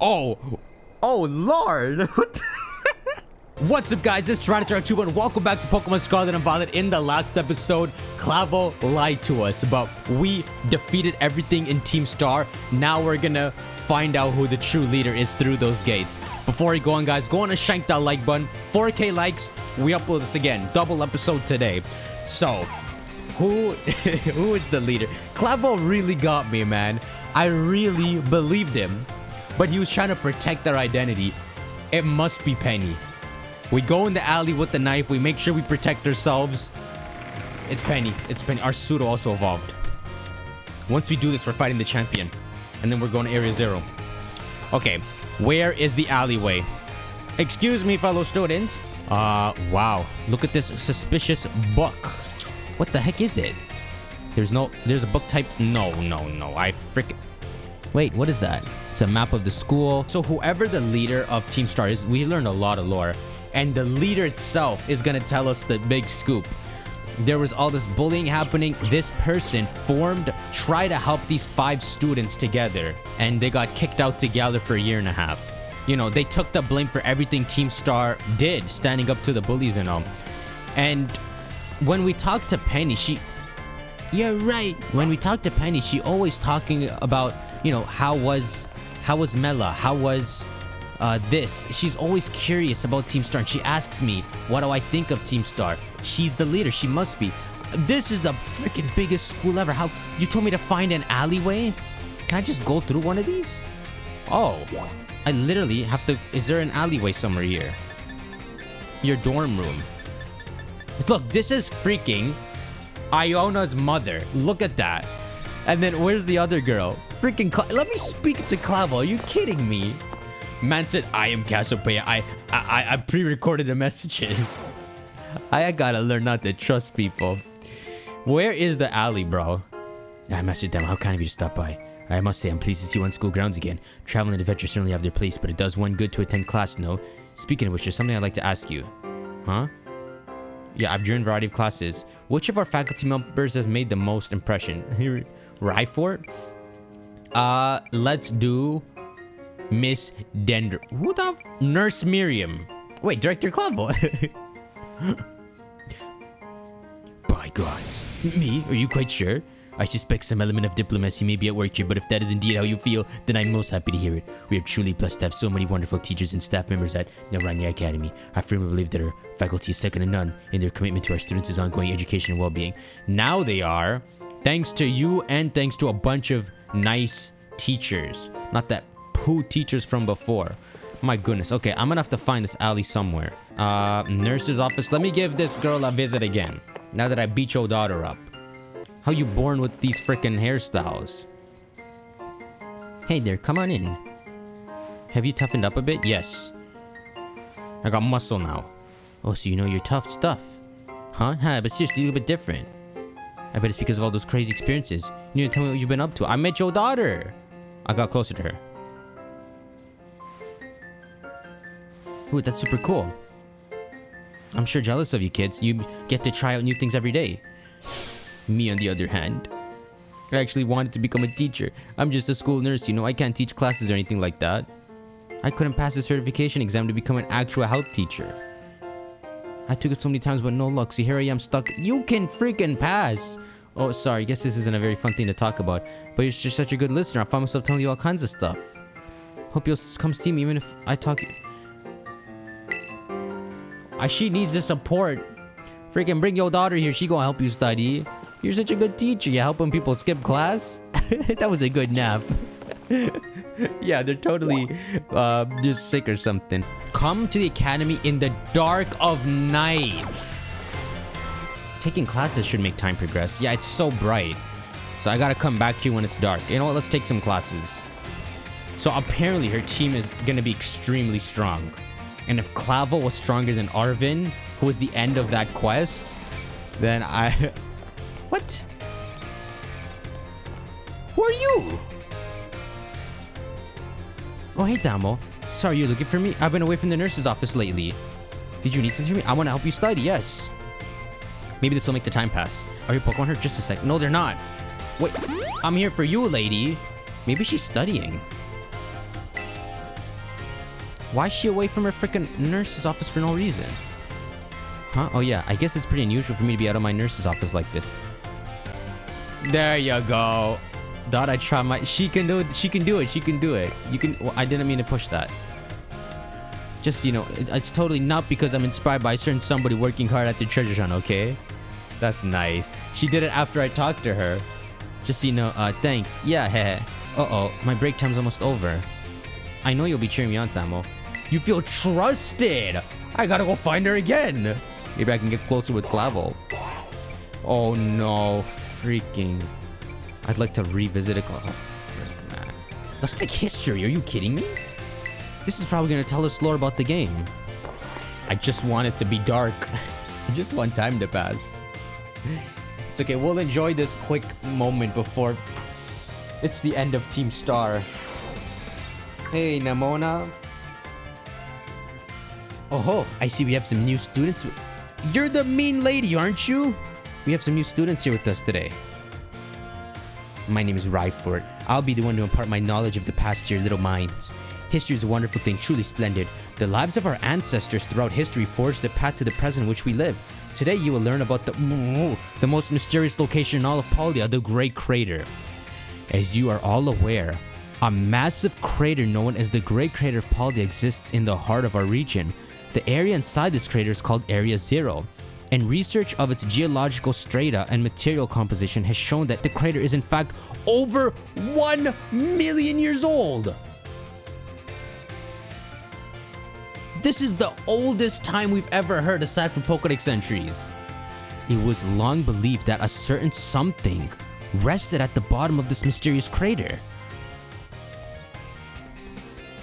Oh Lord. What's up, guys? This is Tyranitar2, and welcome back to Pokemon Scarlet and Violet. In the last episode, Clavell lied to us about we defeated everything in Team Star. Now we're gonna find out who the true leader is through those gates. Before we go on, guys, go on and shank that like button. 4K likes, we upload this again. Double episode today. So, who is the leader? Clavell really got me, man. I really believed him, but he was trying to protect their identity. It must be Penny. We go in the alley with the knife. We make sure we protect ourselves. It's Penny. It's Penny. Our pseudo also evolved. Once we do this, we're fighting the champion. And then we're going to Area 0. Okay. Where is the alleyway? Excuse me, fellow students. Wow. Look at this suspicious book. What the heck is it? There's a book type. No. I freaking... Wait, what is that? It's a map of the school. So whoever the leader of Team Star is, we learned a lot of lore. And the leader itself is gonna tell us the big scoop. There was all this bullying happening. This person tried to help these 5 students together, and they got kicked out together for a year and a half. You know, they took the blame for everything Team Star did, standing up to the bullies and all. And when we talked to Penny, you're right. When we talked to Penny, she always talking about, you know, how was Mela? How was this? She's always curious about Team Star, and she asks me, what do I think of Team Star? She's the leader. She must be. This is the freaking biggest school ever. How you told me to find an alleyway? Can I just go through one of these? Oh, I literally have to. Is there an alleyway somewhere here? Your dorm room. Look, this is freaking Iona's mother. Look at that. And then where's the other girl? Freaking let me speak to Clavell. Are you kidding me? Man said, I am Cassiopeia. I pre-recorded the messages. I gotta learn not to trust people. Where is the alley, bro? I messaged them. How kind of you to stop by. I must say, I'm pleased to see you on school grounds again. Travel and adventure certainly have their place, but it does one good to attend class, no? Speaking of which, there's something I'd like to ask you. Huh? Yeah, I've joined a variety of classes. Which of our faculty members has made the most impression? Ryfort? Let's do Miss Dender. Who the Nurse Miriam. Wait, Director Clavell. By gods. Me? Are you quite sure? I suspect some element of diplomacy may be at work here, but if that is indeed how you feel, then I'm most happy to hear it. We are truly blessed to have so many wonderful teachers and staff members at Nahh Academy. I firmly believe that our faculty is second to none in their commitment to our students' ongoing education and well-being. Now they are, thanks to you and thanks to a bunch of nice teachers. Not that poo teachers from before. My goodness. Okay, I'm gonna have to find this alley somewhere. Nurse's office. Let me give this girl a visit again. Now that I beat your daughter up. How you born with these freaking hairstyles? Hey there, come on in. Have you toughened up a bit? Yes. I got muscle now. Oh, so you know your tough stuff. Huh? But seriously, you're a bit different. I bet it's because of all those crazy experiences. You need to tell me what you've been up to. I met your daughter. I got closer to her. Ooh, that's super cool. I'm sure jealous of you kids. You get to try out new things every day. Me, on the other hand, I actually wanted to become a teacher. I'm just a school nurse, you know. I can't teach classes or anything like that. I couldn't pass the certification exam to become an actual health teacher. I took it so many times, but no luck. So here I am stuck. You can freaking pass. Oh, sorry. I guess this isn't a very fun thing to talk about. But you're just such a good listener. I find myself telling you all kinds of stuff. Hope you'll come see me even if I talk... She needs the support. Freaking bring your daughter here. She gonna help you study. You're such a good teacher. You helping people skip class? That was a good nap. Yeah, they're totally just sick or something. Come to the academy in the dark of night. Taking classes should make time progress. Yeah, it's so bright. So I gotta come back to you when it's dark. You know what? Let's take some classes. So apparently her team is gonna be extremely strong. And if Clavell was stronger than Arvin, who was the end of that quest, then I... What? Who are you? Oh, hey, Damo. Sorry, you're looking for me? I've been away from the nurse's office lately. Did you need something from me? I want to help you study, yes. Maybe this will make the time pass. Are your Pokemon hurt? Just a sec. No, they're not. Wait, I'm here for you, lady. Maybe she's studying. Why is she away from her freaking nurse's office for no reason? Huh? Oh yeah, I guess it's pretty unusual for me to be out of my nurse's office like this. There you go. Thought I'd try my... She can do it. She can do it. She can do it. You can... Well, I didn't mean to push that. Just, you know, it's totally not because I'm inspired by a certain somebody working hard at the treasure hunt, okay? That's nice. She did it after I talked to her. Just so you know, thanks. Yeah, heh. Uh-oh, my break time's almost over. I know you'll be cheering me on, Tamo. You feel trusted! I gotta go find her again! Maybe I can get closer with Clavell. Oh no, freaking... I'd like to revisit a Clavell. Oh, frick, man. That's like history, are you kidding me? This is probably gonna tell us lore about the game. I just want it to be dark. I just want time to pass. It's okay, we'll enjoy this quick moment before it's the end of Team Star. Hey, Namona. Oh, I see we have some new students. You're the mean lady, aren't you? We have some new students here with us today. My name is Ryford. I'll be the one to impart my knowledge of the past to your little minds. History is a wonderful thing, truly splendid. The lives of our ancestors throughout history forged the path to the present in which we live. Today you will learn about the most mysterious location in all of Paldea, the Great Crater. As you are all aware, a massive crater known as the Great Crater of Paldea exists in the heart of our region. The area inside this crater is called Area Zero, and research of its geological strata and material composition has shown that the crater is in fact over 1 million years old. This is the oldest time we've ever heard aside from Pokédex entries. It was long believed that a certain something rested at the bottom of this mysterious crater.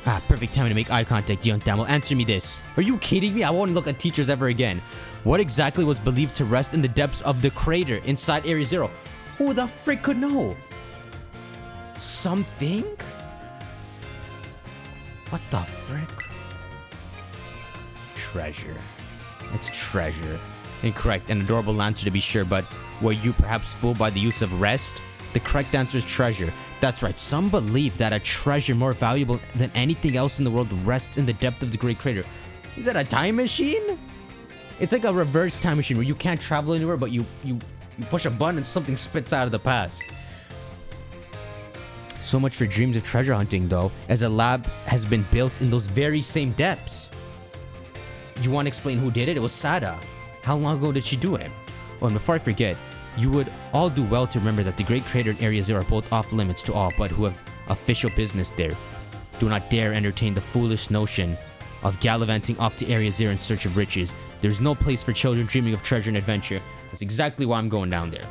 Ah, perfect time to make eye contact, young Tamo. Answer me this. Are you kidding me? I won't look at teachers ever again. What exactly was believed to rest in the depths of the crater inside Area Zero? Who the frick could know? Something? What the frick? Treasure. It's treasure. Incorrect. An adorable answer to be sure, but were you perhaps fooled by the use of rest? The correct answer is treasure. That's right, some believe that a treasure more valuable than anything else in the world rests in the depth of the Great Crater. Is that a time machine? It's like a reverse time machine where you can't travel anywhere, but you push a button and something spits out of the past. So much for dreams of treasure hunting though, as a lab has been built in those very same depths. You want to explain who did it? It was Sada. How long ago did she do it? Oh, and before I forget, you would all do well to remember that the Great Crater and Area Zero are both off limits to all but who have official business there. Do not dare entertain the foolish notion of gallivanting off to Area Zero in search of riches. There's no place for children dreaming of treasure and adventure. That's exactly why I'm going down there.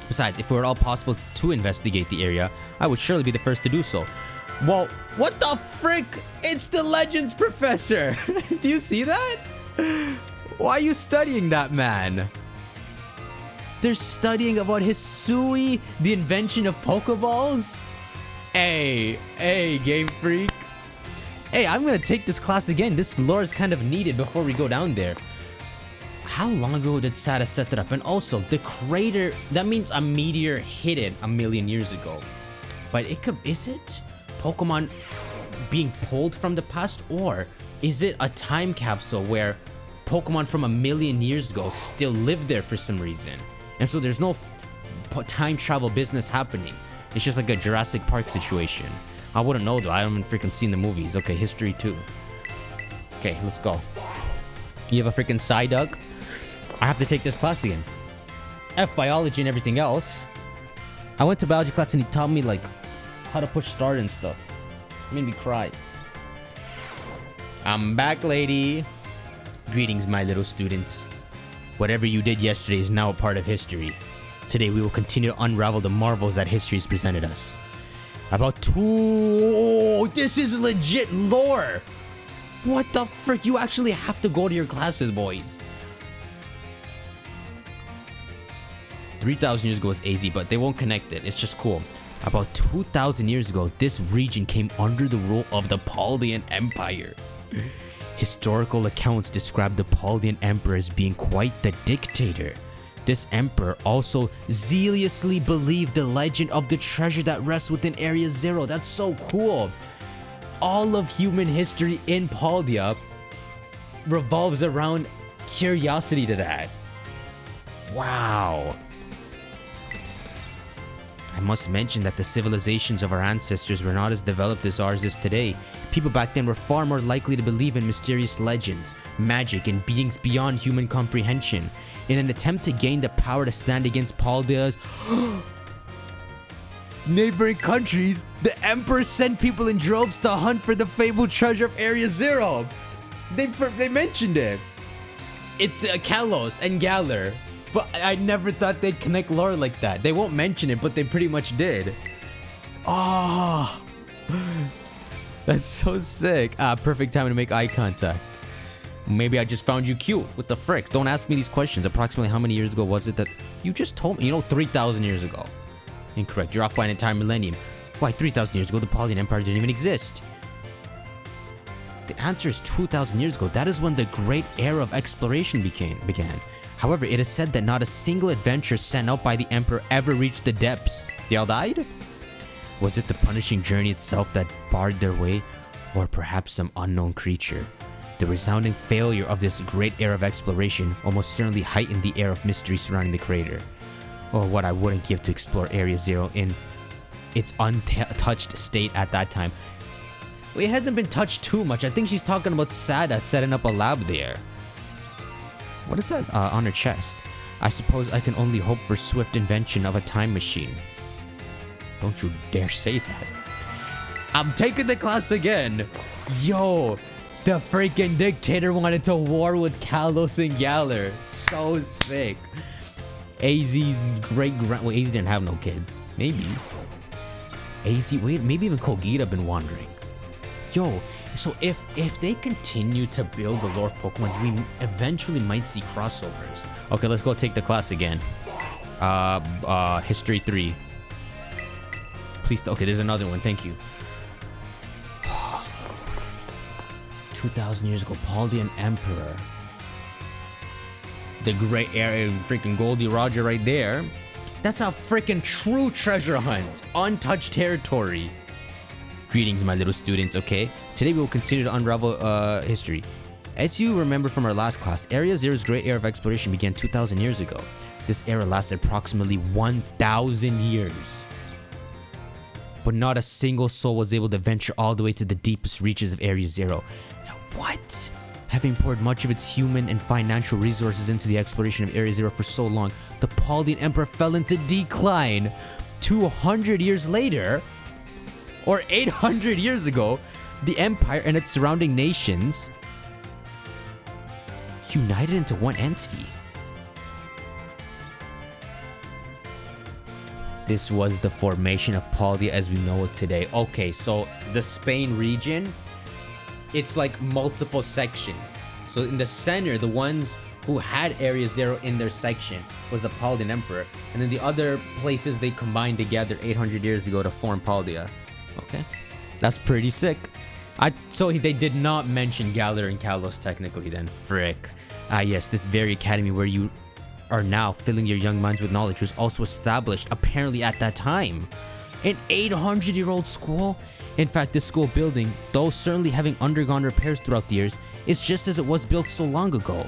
Besides, if it were at all possible to investigate the area, I would surely be the first to do so. Well, what the frick? It's the Legends Professor! Do you see that? Why are you studying that man? They're studying about Hisui, the invention of Pokeballs? Hey, Game Freak. Hey, I'm gonna take this class again. This lore is kind of needed before we go down there. How long ago did Sada set that up? And also, the crater, that means a meteor hit it 1 million years ago. But it could, is it Pokemon being pulled from the past? Or is it a time capsule where Pokemon from 1 million years ago still live there for some reason? And so there's no time travel business happening. It's just like a Jurassic Park situation. I wouldn't know though. I haven't freaking seen the movies. Okay, history too. Okay, let's go. You have a freaking Psyduck? I have to take this class again. F biology and everything else. I went to biology class and he taught me like how to push start and stuff. It made me cry. I'm back, lady. Greetings, my little students. Whatever you did yesterday is now a part of history. Today we will continue to unravel the marvels that history has presented us. This is legit lore! What the frick? You actually have to go to your classes, boys. 3,000 years ago was AZ, but they won't connect it. It's just cool. About 2,000 years ago, this region came under the rule of the Paldean Empire. Historical accounts describe the Paldean Emperor as being quite the dictator. This emperor also zealously believed the legend of the treasure that rests within Area Zero. That's so cool. all of human history in Paldea revolves around curiosity to that. Wow. I must mention that the civilizations of our ancestors were not as developed as ours is today. People back then were far more likely to believe in mysterious legends, magic, and beings beyond human comprehension. In an attempt to gain the power to stand against Paldea's neighboring countries, the Emperor sent people in droves to hunt for the fabled treasure of Area Zero. They mentioned it. It's Kalos and Galler. But I never thought they'd connect lore like that. They won't mention it, but they pretty much did. Oh, that's so sick. Perfect time to make eye contact. Maybe I just found you cute. What the frick? Don't ask me these questions. Approximately how many years ago was it that you just told me? You know, 3,000 years ago. Incorrect. You're off by an entire millennium. Why, 3,000 years ago, the Paldean Empire didn't even exist. The answer is 2,000 years ago. That is when the great era of exploration began. However, it is said that not a single adventurer sent out by the Emperor ever reached the depths. They all died? Was it the punishing journey itself that barred their way? Or perhaps some unknown creature? The resounding failure of this great era of exploration almost certainly heightened the air of mystery surrounding the crater. Or what I wouldn't give to explore Area Zero in its untouched state at that time. Well, it hasn't been touched too much. I think she's talking about Sada setting up a lab there. What is that on her chest? I suppose I can only hope for swift invention of a time machine. Don't you dare say that. I'm taking the class again. Yo, the freaking dictator wanted to war with Kalos and Galler. So sick. AZ's great-grand... Well, AZ didn't have no kids. Maybe. AZ... Wait, maybe even Kogita been wandering. Yo, so if they continue to build the lore of Pokemon, we eventually might see crossovers. Okay, let's go take the class again. History 3. Please, okay, there's another one, thank you. 2,000 years ago, Paldean Emperor. The great area, freaking Goldie Roger right there. That's a freaking true treasure hunt. Untouched territory. Greetings, my little students, okay? Today we will continue to unravel history. As you remember from our last class, Area Zero's great era of exploration began 2,000 years ago. This era lasted approximately 1,000 years. But not a single soul was able to venture all the way to the deepest reaches of Area Zero. What? Having poured much of its human and financial resources into the exploration of Area Zero for so long, the Paldean Emperor fell into decline. 200 years later, or 800 years ago, the Empire and its surrounding nations united into one entity. This was the formation of Paldea as we know it today. Okay, so the Spain region, it's like multiple sections. So in the center, the ones who had Area Zero in their section was the Paldean Emperor. And then the other places they combined together 800 years ago to form Paldea. Okay, that's pretty sick. So they did not mention Galar and Kalos technically then. Frick. Yes, this very academy where you are now filling your young minds with knowledge was also established apparently at that time. An 800-year-old school? In fact, this school building, though certainly having undergone repairs throughout the years, is just as it was built so long ago.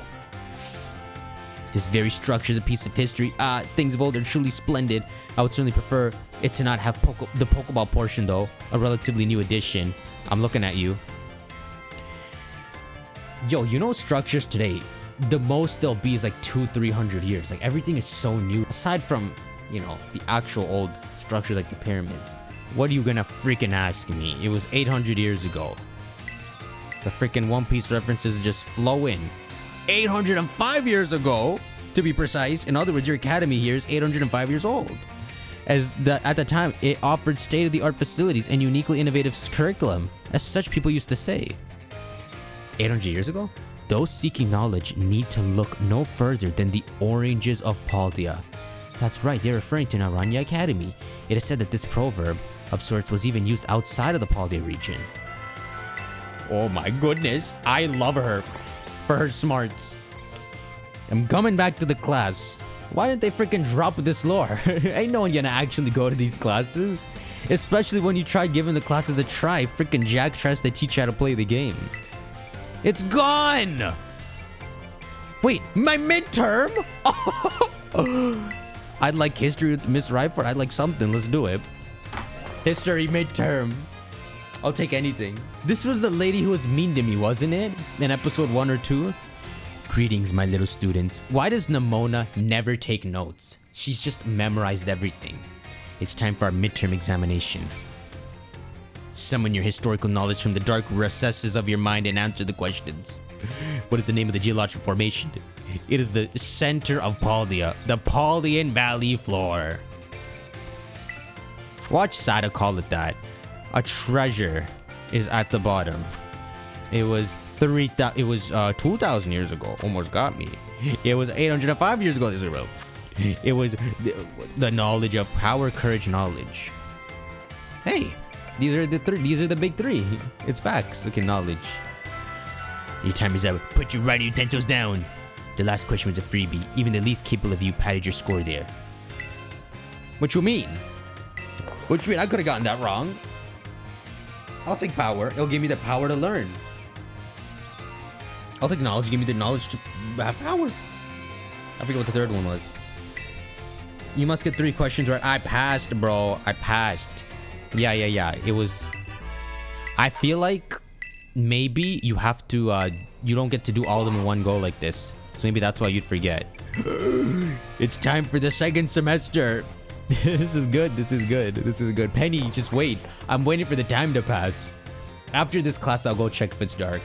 This very structure is a piece of history. Things of old are truly splendid. I would certainly prefer it to not have the Pokeball portion though, a relatively new addition. I'm looking at you. Yo, you know structures today, the most they'll be is like 200-300 years. Like everything is so new. Aside from, you know, the actual old structures like the pyramids. What are you gonna freaking ask me? It was 800 years ago. The freaking One Piece references just flow in. 805 years ago, to be precise. In other words, your academy here is 805 years old. At the time, it offered state-of-the-art facilities and uniquely innovative curriculum, as such people used to say. 800 years ago, those seeking knowledge need to look no further than the oranges of Paldea. That's right, they're referring to Naranja Academy. It is said that this proverb of sorts was even used outside of the Paldea region. Oh my goodness, I love her for her smarts. I'm coming back to the class. Why didn't they freaking drop this lore? Ain't no one gonna actually go to these classes. Especially when you try giving the classes a try. Freaking Jack tries to teach you how to play the game. It's gone! Wait, my midterm? I'd like history with Miss Ryford. I'd like something. Let's do it. History midterm. I'll take anything. This was the lady who was mean to me, wasn't it? In episode 1 or 2? Greetings, my little students. Why does Nimona never take notes? She's just memorized everything. It's time for our midterm examination. Summon your historical knowledge from the dark recesses of your mind and answer the questions. What is the name of the geological formation? It is the center of Paldea, the Paldean Valley floor. Watch Sada call it that. A treasure is at the bottom. It was 2,000 years ago. Almost got me. It was 805 years ago. It was the knowledge of power, courage, knowledge. Hey, these are the big three. It's facts. Okay, knowledge. Your time is up. Put your writing utensils down. The last question was a freebie. Even the least capable of you padded your score there. What you mean? What you mean? I could have gotten that wrong. I'll take power. It'll give me the power to learn. I'll take knowledge. Give me the knowledge to have power. I forget what the third one was. You must get 3 questions right. I passed, bro. I passed. Yeah. It was... I feel like maybe you have to... you don't get to do all of them in one go like this. So maybe that's why you'd forget. It's time for the second semester. This is good. This is good. Penny, just wait. I'm waiting for the time to pass. After this class, I'll go check if it's dark.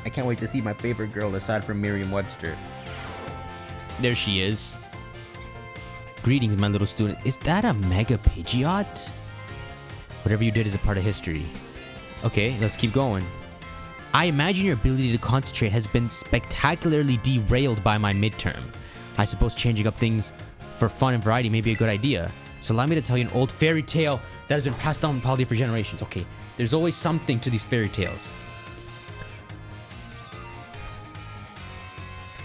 I can't wait to see my favorite girl aside from Merriam-Webster. There she is. Greetings, my little student. Is that a mega Pidgeot? Whatever you did is a part of history. Okay, let's keep going. I imagine your ability to concentrate has been spectacularly derailed by my midterm. I suppose changing up things for fun and variety may be a good idea. So allow me to tell you an old fairy tale that has been passed down in Paldea for generations. Okay, there's always something to these fairy tales.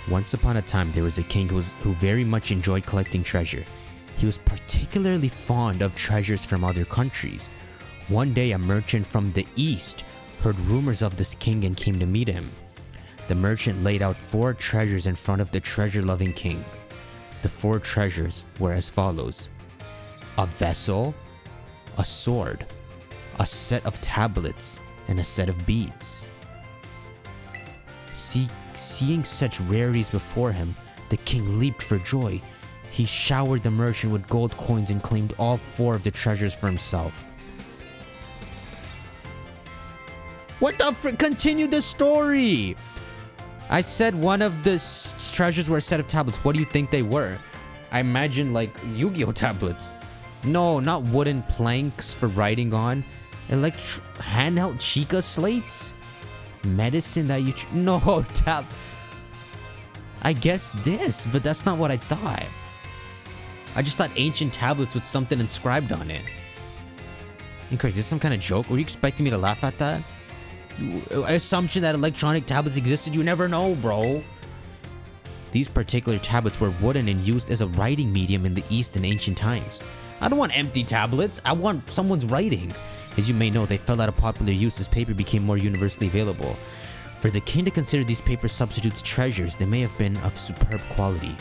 Once upon a time, there was a king who very much enjoyed collecting treasure. He was particularly fond of treasures from other countries. One day, a merchant from the east heard rumors of this king and came to meet him. The merchant laid out 4 treasures in front of the treasure-loving king. The 4 treasures were as follows: a vessel, a sword, a set of tablets, and a set of beads. Seeing such rarities before him, the king leaped for joy. He showered the merchant with gold coins and claimed all 4 of the treasures for himself. What the frick? Continue the story! I said one of the treasures were a set of tablets. What do you think they were? I imagine like Yu-Gi-Oh tablets. No, not wooden planks for writing on. Handheld Chica slates? Medicine that you... No, tab... I guess this, but that's not what I thought. I just thought ancient tablets with something inscribed on it. Incorrect. Is this some kind of joke? Were you expecting me to laugh at that? Assumption that electronic tablets existed? You never know, bro. These particular tablets were wooden and used as a writing medium in the East in ancient times. I don't want empty tablets. I want someone's writing. As you may know, they fell out of popular use as paper became more universally available. For the king to consider these paper substitutes treasures, they may have been of superb quality.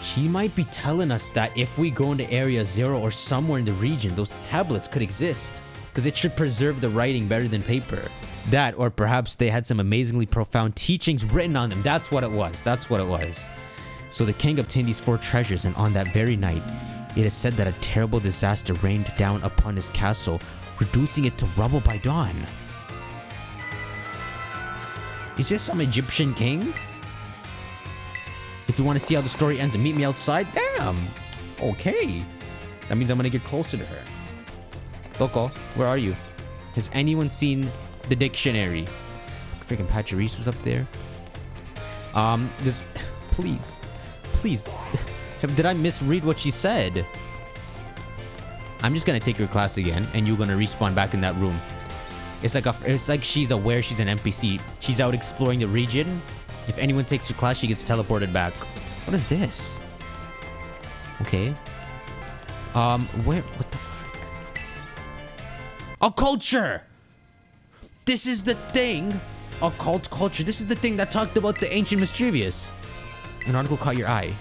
She might be telling us that if we go into Area 0 or somewhere in the region, those tablets could exist. Because it should preserve the writing better than paper. That, or perhaps they had some amazingly profound teachings written on them. That's what it was. That's what it was. So the king obtained these 4 treasures, and on that very night, it is said that a terrible disaster rained down upon his castle, reducing it to rubble by dawn. Is this some Egyptian king? If you want to see how the story ends and meet me outside, damn. Okay. That means I'm gonna get closer to her. Loco, where are you? Has anyone seen the dictionary? Freaking Pachirisu was up there. Please. Did I misread what she said? I'm just gonna take your class again, and you're gonna respawn back in that room. It's like she's aware she's an NPC. She's out exploring the region. If anyone takes your class, she gets teleported back. What is this? Okay. What the frick? A culture! This is the thing. Occult culture. This is the thing that talked about the ancient mischievous. An article caught your eye.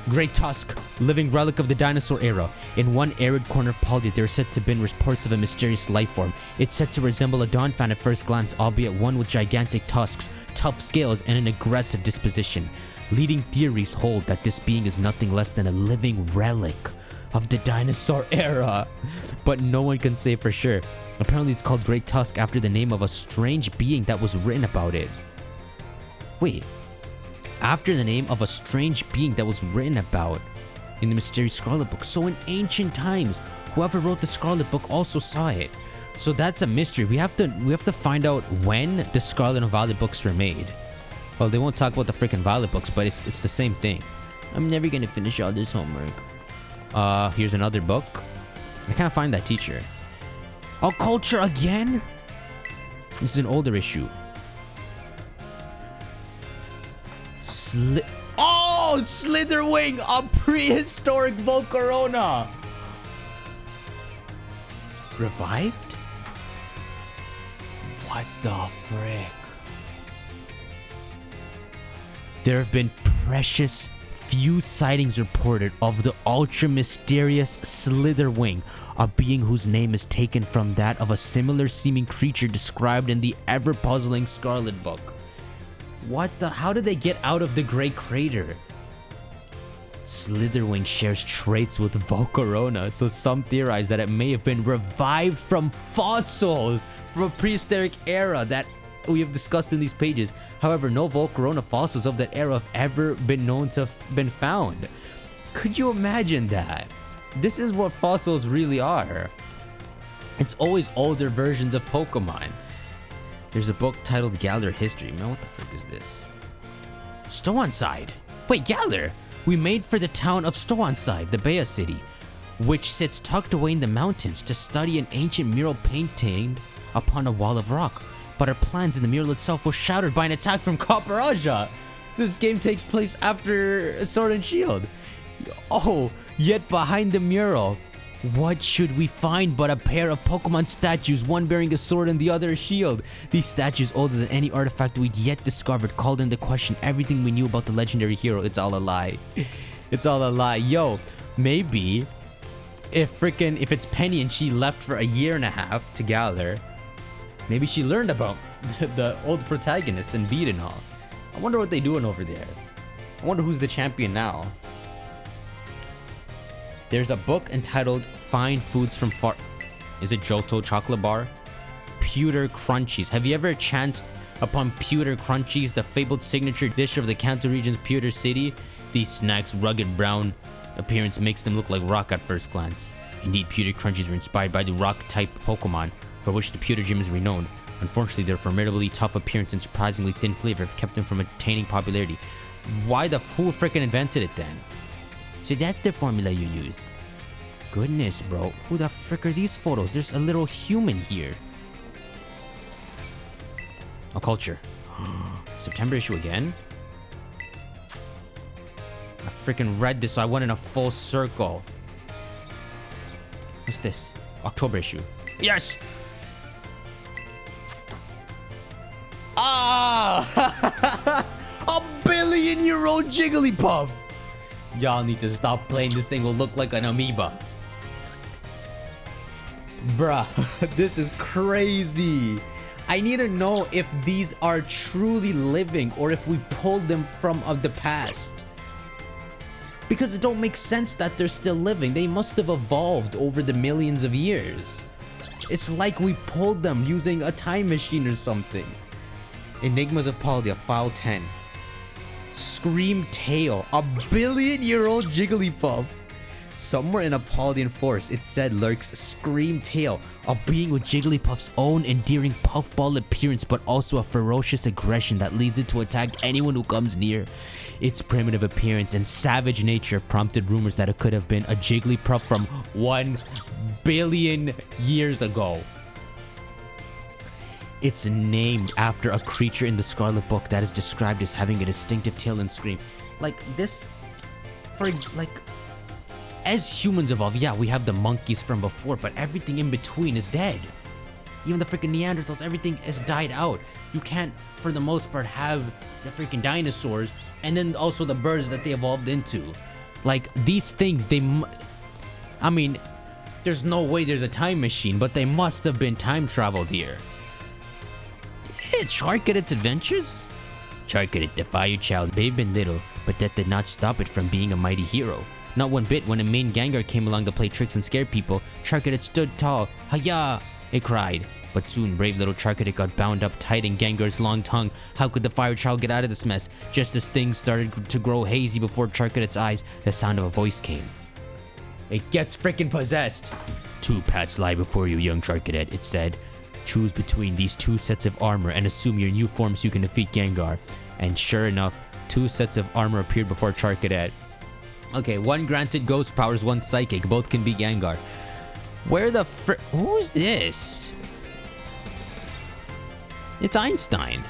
Great Tusk, living relic of the dinosaur era. In one arid corner of Poldia, there are said to have been reports of a mysterious life form. It's said to resemble a Donphan at first glance, albeit one with gigantic tusks, tough scales, and an aggressive disposition. Leading theories hold that this being is nothing less than a living relic of the dinosaur era, but no one can say for sure. Apparently it's called Great Tusk after the name of a strange being that was written about it. Wait. After the name of a strange being that was written about in the mysterious Scarlet book. So in ancient times, whoever wrote the Scarlet book also saw it. So that's a mystery. We have to find out when the Scarlet and Violet books were made. Well, they won't talk about the freaking Violet books, but it's the same thing. I'm never gonna finish all this homework. Here's another book. I can't find that teacher. A culture again? This is an older issue. Slitherwing, a prehistoric Volcarona. Revived? What the frick? There have been precious few sightings reported of the ultra mysterious Slitherwing, a being whose name is taken from that of a similar seeming creature described in the ever puzzling Scarlet book. What the? How did they get out of the Great Crater? Slitherwing shares traits with Volcarona, so some theorize that it may have been revived from fossils from a prehistoric era that we have discussed in these pages. However, no Volcarona fossils of that era have ever been known to have been found. Could you imagine that? This is what fossils really are. It's always older versions of Pokemon. There's a book titled Galar History. Man, what the frick is this? Stowonside. Wait, Galar! We made for the town of Stowonside, the Bea city, which sits tucked away in the mountains to study an ancient mural painted upon a wall of rock. But our plans in the mural itself were shattered by an attack from Copperaja. This game takes place after Sword and Shield. Oh, yet behind the mural, what should we find but a pair of Pokemon statues, one bearing a sword and the other a shield? These statues, older than any artifact we'd yet discovered, called into question everything we knew about the legendary hero. It's all a lie. It's all a lie. Yo, maybe if it's Penny and she left for a year and a half to Galar, maybe she learned about the old protagonist and beat and all. I wonder what they doing over there. I wonder who's the champion now. There's a book entitled Find Foods from Far... Is it Johto Chocolate Bar? Pewter Crunchies. Have you ever chanced upon Pewter Crunchies, the fabled signature dish of the Kanto region's Pewter City? These snacks' rugged brown appearance makes them look like rock at first glance. Indeed, Pewter Crunchies were inspired by the rock-type Pokemon, for which the Pewter Gym is renowned. Unfortunately, their formidably tough appearance and surprisingly thin flavor have kept them from attaining popularity. Who freaking invented it then? So that's the formula you use. Goodness, bro. Who the frick are these photos? There's a little human here. A culture. September issue again? I freaking read this, so I went in a full circle. What's this? October issue. Yes! Ah! A billion-year-old Jigglypuff! Y'all need to stop playing. This thing will look like an amoeba. Bruh, this is crazy. I need to know if these are truly living or if we pulled them from the past. Because it don't make sense that they're still living. They must have evolved over the millions of years. It's like we pulled them using a time machine or something. Enigmas of Paldea, File 10. Scream Tail, a billion-year-old Jigglypuff. Somewhere in a Paldean forest, it said lurks Scream Tail, a being with Jigglypuff's own endearing puffball appearance, but also a ferocious aggression that leads it to attack anyone who comes near. Its primitive appearance and savage nature prompted rumors that it could have been a Jigglypuff from 1 billion years ago. It's named after a creature in the Scarlet book that is described as having a distinctive tail and scream. Like this, like as humans evolve, yeah, we have the monkeys from before, but everything in between is dead. Even the freaking Neanderthals, everything has died out. You can't, for the most part, have the freaking dinosaurs and then also the birds that they evolved into. Like, these things, I mean, there's no way there's a time machine, but they must have been time traveled here. Charcadet's adventures? Charcadet, the fire child, may have been little, but that did not stop it from being a mighty hero. Not one bit. When a main Gengar came along to play tricks and scare people, Charcadet stood tall. Hiya! It cried. But soon, brave little Charcadet got bound up tight in Gengar's long tongue. How could the fire child get out of this mess? Just as things started to grow hazy before Charcadet's eyes, the sound of a voice came. It gets freaking possessed. 2 paths lie before you, young Charcadet, it said. Choose between these 2 sets of armor and assume your new form so you can defeat Gengar. And sure enough, 2 sets of armor appeared before Charcadet. Okay, 1 grants it ghost powers, 1 psychic. Both can beat Gengar. Where the who's this? It's Einstein.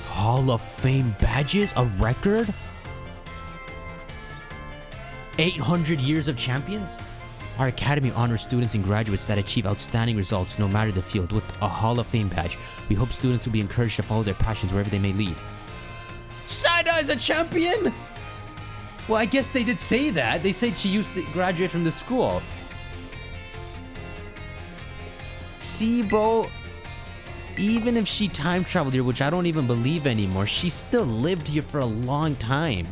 Hall of Fame badges? A record? 800 years of champions? Our academy honors students and graduates that achieve outstanding results no matter the field with a Hall of Fame badge. We hope students will be encouraged to follow their passions wherever they may lead. Sada is a champion? Well, I guess they did say that. They said she used to graduate from the school. See, bro, even if she time traveled here, which I don't even believe anymore, she still lived here for a long time.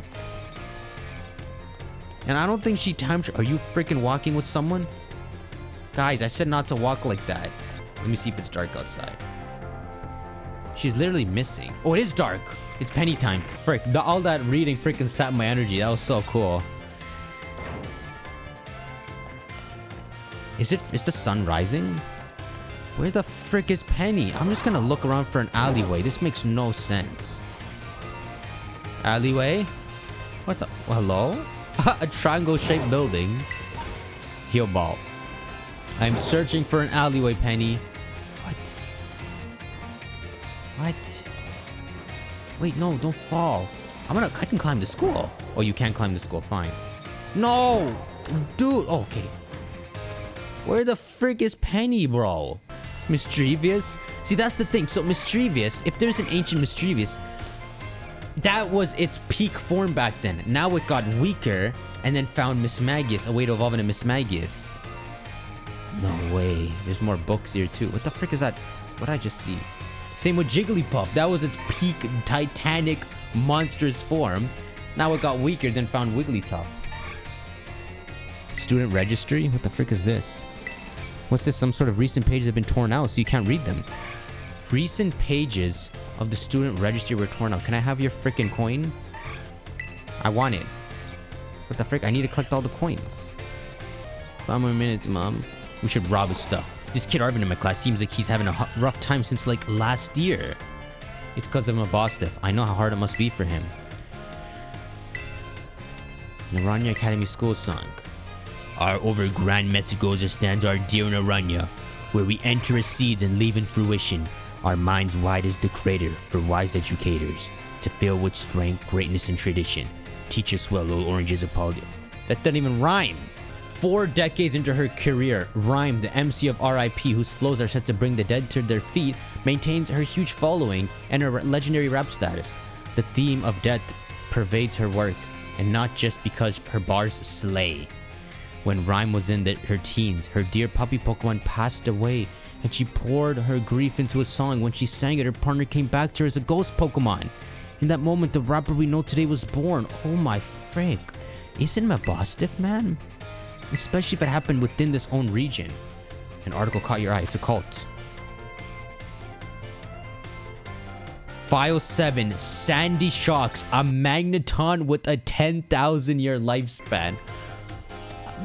And I don't think she time traveled. Are you freaking walking with someone? Guys, I said not to walk like that. Let me see if it's dark outside. She's literally missing. Oh, it is dark. It's penny time. Frick, all that reading freaking sapped my energy. That was so cool. Is the sun rising? Where the frick is Penny? I'm just gonna look around for an alleyway. This makes no sense. Alleyway? What the? Hello? A triangle-shaped building. Heal ball. I'm searching for an alleyway, Penny. What? What? Wait, no, don't fall. I can climb the school. Oh, you can't climb the school. Fine. No! Dude, oh, okay. Where the frick is Penny, bro? Mischievous? See, that's the thing. So Mischievous, if there's an ancient Mischievous, that was its peak form back then. Now it got weaker and then found Miss Magius, a way to evolve into Miss Magius. No way. There's more books here too. What the frick is that? What did I just see? Same with Jigglypuff. That was its peak titanic monstrous form. Now it got weaker, then found Wigglytuff. Student registry? What the frick is this? What's this? Some sort of recent pages have been torn out, so you can't read them. Recent pages of the student registry were torn out. Can I have your frickin' coin? I want it. What the frick? I need to collect all the coins. 5 more minutes, Mom. We should rob his stuff. This kid Arvin in my class seems like he's having a rough time since like last year. It's because of my boss stuff. I know how hard it must be for him. Naranja Academy School Song. Our overgrand message goes as stands our dear Naranja, where we enter as seeds and leave in fruition. Our minds wide as the crater for wise educators, to fill with strength, greatness, and tradition. Teach us well, little oranges of Polly. That doesn't even rhyme. 4 decades into her career, Rhyme, the MC of RIP, whose flows are set to bring the dead to their feet, maintains her huge following and her legendary rap status. The theme of death pervades her work, and not just because her bars slay. When Rhyme was in her teens, her dear puppy Pokemon passed away, and she poured her grief into a song. When she sang it, her partner came back to her as a ghost Pokemon. In that moment, the rapper we know today was born. Oh my frick. Isn't my boss stiff, man? Especially if it happened within this own region. An article caught your eye. It's a cult. File 7. Sandy Shocks. A Magneton with a 10,000 year lifespan.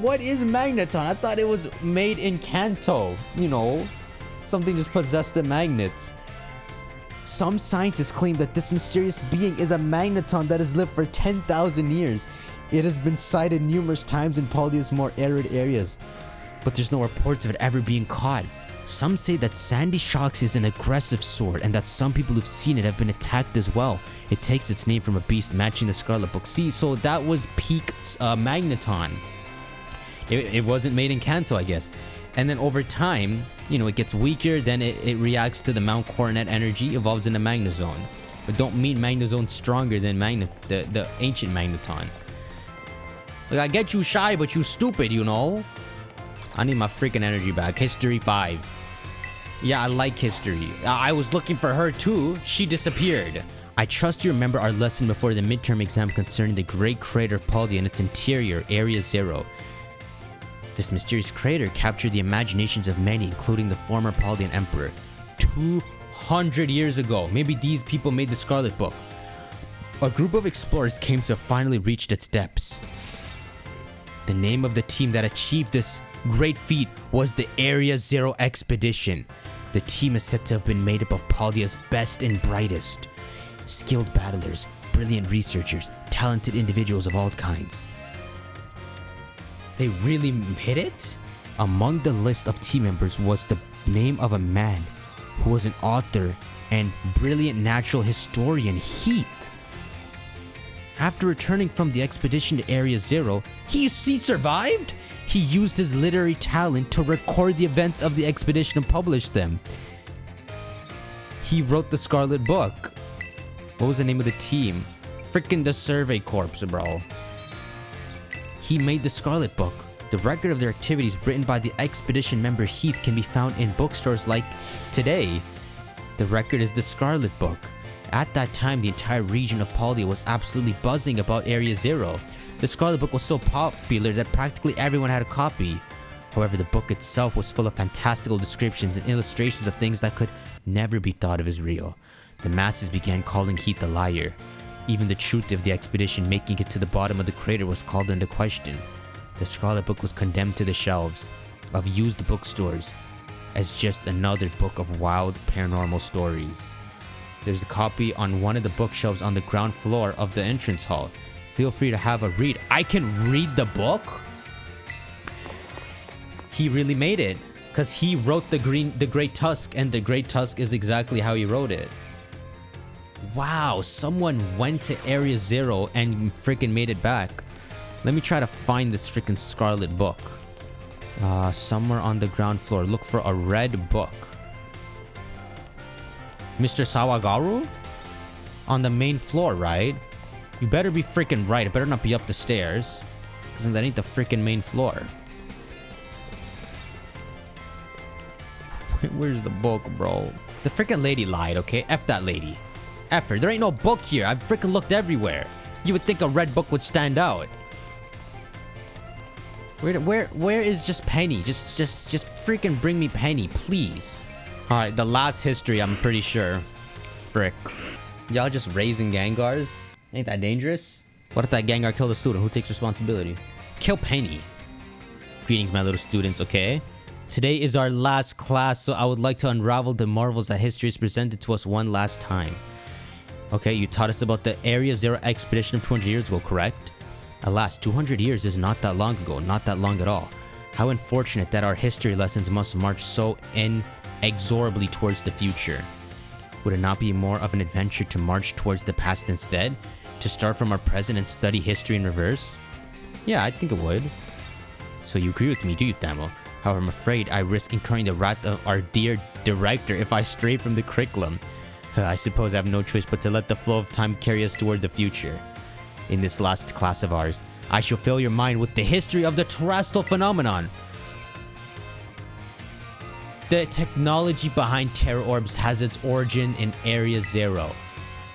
What is Magneton? I thought it was made in Kanto. You know, something just possessed the magnets. Some scientists claim that this mysterious being is a Magneton that has lived for 10,000 years. It has been sighted numerous times in Paldea's more arid areas, but there's no reports of it ever being caught. Some say that Sandy Shocks is an aggressive sword and that some people who've seen it have been attacked as well. It takes its name from a beast matching the Scarlet Book. See, so that was peak Magneton. It wasn't made in Kanto, I guess. And then over time, you know, it gets weaker, then it reacts to the Mount Coronet energy, evolves into Magnezone. But don't mean Magnezone's stronger than the ancient Magneton. Like, I get you shy, but you stupid, you know? I need my freaking energy back. History 5. Yeah, I like history. I was looking for her too. She disappeared. I trust you remember our lesson before the midterm exam concerning the great crater of Paldea and its interior, Area 0. This mysterious crater captured the imaginations of many, including the former Paldean Emperor. 200 years ago. Maybe these people made the Scarlet Book. A group of explorers came to have finally reached its depths. The name of the team that achieved this great feat was the Area 0 Expedition. The team is said to have been made up of Paldea's best and brightest. Skilled battlers, brilliant researchers, talented individuals of all kinds. They really hit it? Among the list of team members was the name of a man who was an author and brilliant natural historian, Heath. After returning from the expedition to Area 0, he survived? He used his literary talent to record the events of the expedition and publish them. He wrote the Scarlet Book. What was the name of the team? Frickin' the Survey Corps, bro. He made the Scarlet Book. The record of their activities written by the expedition member Heath can be found in bookstores like today. The record is the Scarlet Book. At that time, the entire region of Paldea was absolutely buzzing about Area 0. The Scarlet Book was so popular that practically everyone had a copy. However, the book itself was full of fantastical descriptions and illustrations of things that could never be thought of as real. The masses began calling Heath a liar. Even the truth of the expedition making it to the bottom of the crater was called into question. The Scarlet Book was condemned to the shelves of used bookstores as just another book of wild paranormal stories. There's a copy on one of the bookshelves on the ground floor of the entrance hall. Feel free to have a read. I can read the book? He really made it, because he wrote the Great Tusk, and the Great Tusk is exactly how he wrote it. Wow, someone went to Area 0 and freaking made it back. Let me try to find this freaking Scarlet Book. Somewhere on the ground floor. Look for a red book. Mr. Sawagaru? On the main floor, right? You better be freaking right. It better not be up the stairs. Because that ain't the freaking main floor. Where's the book, bro? The freaking lady lied, okay? F that lady. F her. There ain't no book here. I've freaking looked everywhere. You would think a red book would stand out. Where is just Penny? Just freaking bring me Penny, please. Alright, the last history, I'm pretty sure. Frick. Y'all just raising Gengars? Ain't that dangerous? What if that Gengar killed a student? Who takes responsibility? Kill Penny. Greetings, my little students, okay? Today is our last class, so I would like to unravel the marvels that history has presented to us one last time. Okay, you taught us about the Area 0 expedition of 200 years ago, correct? Alas, 200 years is not that long ago, not that long at all. How unfortunate that our history lessons must march so inexorably towards the future. Would it not be more of an adventure to march towards the past instead? To start from our present and study history in reverse? Yeah, I think it would. So you agree with me, do you, Thamo? However, I'm afraid I risk incurring the wrath of our dear director if I stray from the curriculum. I suppose I have no choice but to let the flow of time carry us toward the future. In this last class of ours, I shall fill your mind with the history of the terrestrial phenomenon. The technology behind terror orbs has its origin in Area 0.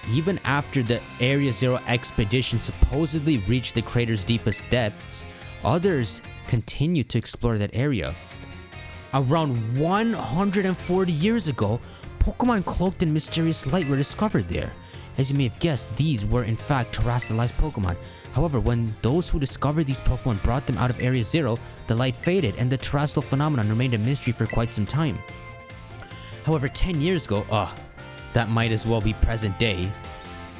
Even after the Area 0 expedition supposedly reached the crater's deepest depths, others continued to explore that area. Around 140 years ago, Pokemon cloaked in mysterious light were discovered there. As you may have guessed, these were in fact terrestrialized Pokemon. However, when those who discovered these Pokemon brought them out of Area 0, the light faded and the terrestrial phenomenon remained a mystery for quite some time. However, 10 years ago, that might as well be present day.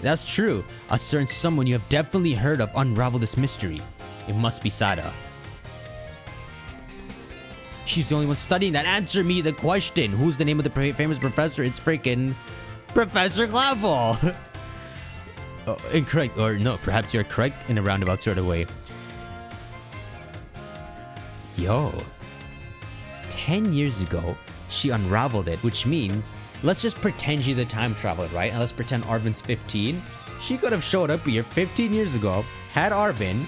That's true. A certain someone you have definitely heard of unraveled this mystery. It must be Sada. She's the only one studying that. Answer me the question. Who's the name of the famous professor? It's freaking Professor Clavell. Incorrect. Or no, perhaps you're correct in a roundabout sort of way. Yo. 10 years ago, she unraveled it, which means let's just pretend she's a time traveler, right? And let's pretend Arvin's 15. She could have showed up here 15 years ago, had Arvin,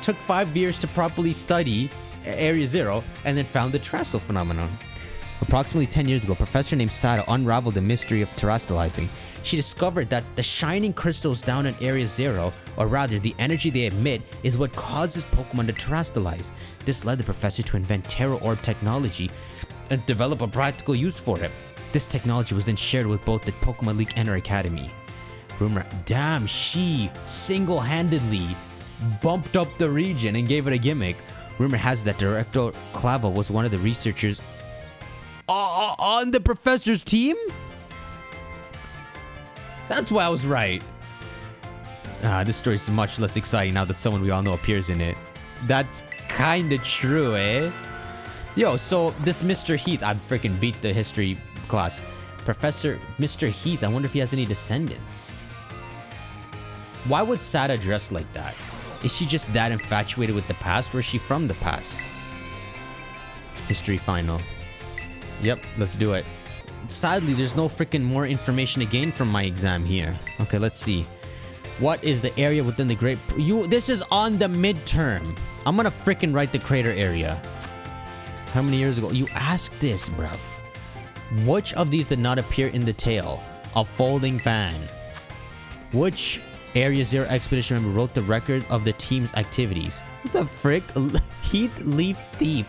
took 5 years to properly study Area Zero, and then found the terrestrial phenomenon. Approximately 10 years ago, a professor named Sada unraveled the mystery of terrestrializing. She discovered that the shining crystals down in Area Zero, or rather the energy they emit, is what causes Pokemon to terrestrialize. This led the professor to invent Terra Orb technology and develop a practical use for it. This technology was then shared with both the Pokemon League and her academy. Rumor, damn, she single-handedly bumped up the region and gave it a gimmick. Rumor has that Director Clavell was one of the researchers on the professor's team? That's why I was right. This story is much less exciting now that someone we all know appears in it. That's kinda true, eh? Yo, so this Mr. Heath, I freaking beat the history class. Professor Mr. Heath, I wonder if he has any descendants. Why would Sada dress like that? Is she just that infatuated with the past, or is she from the past? History final. Yep, let's do it. Sadly, there's no freaking more information to gain from my exam here. Okay, let's see. What is the area within the great... This is on the midterm. I'm gonna freaking write the crater area. How many years ago? You asked this, bruv. Which of these did not appear in the tale? A folding fan. Which Area Zero expedition member wrote the record of the team's activities? What the frick? Heath Leaf Thief.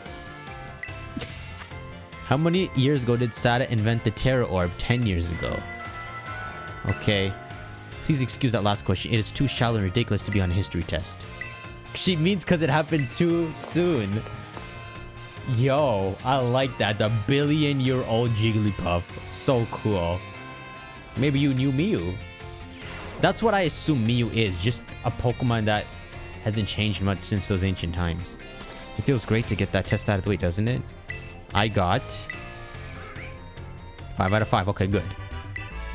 How many years ago did Sada invent the Terra Orb? 10 years ago. Okay. Please excuse that last question. It is too shallow and ridiculous to be on a history test. She means because it happened too soon. Yo, I like that. The billion-year-old Jigglypuff. So cool. Maybe you knew Mew. That's what I assume Mew is. Just a Pokemon that hasn't changed much since those ancient times. It feels great to get that test out of the way, doesn't it? I got 5 out of 5. Okay, good.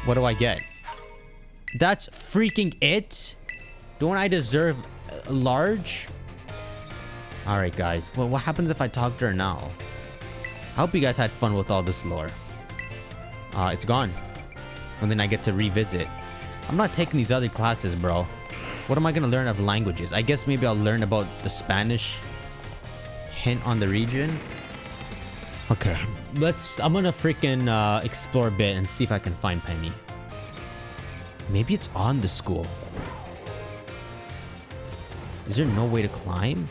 What do I get? That's freaking it? Don't I deserve large? Alright, guys. Well, what happens if I talk to her now? I hope you guys had fun with all this lore. It's gone. And then I get to revisit. I'm not taking these other classes, bro. What am I gonna learn of languages? I guess maybe I'll learn about the Spanish. Hint on the region. Okay, I'm gonna freaking explore a bit and see if I can find Penny. Maybe it's on the school. Is there no way to climb?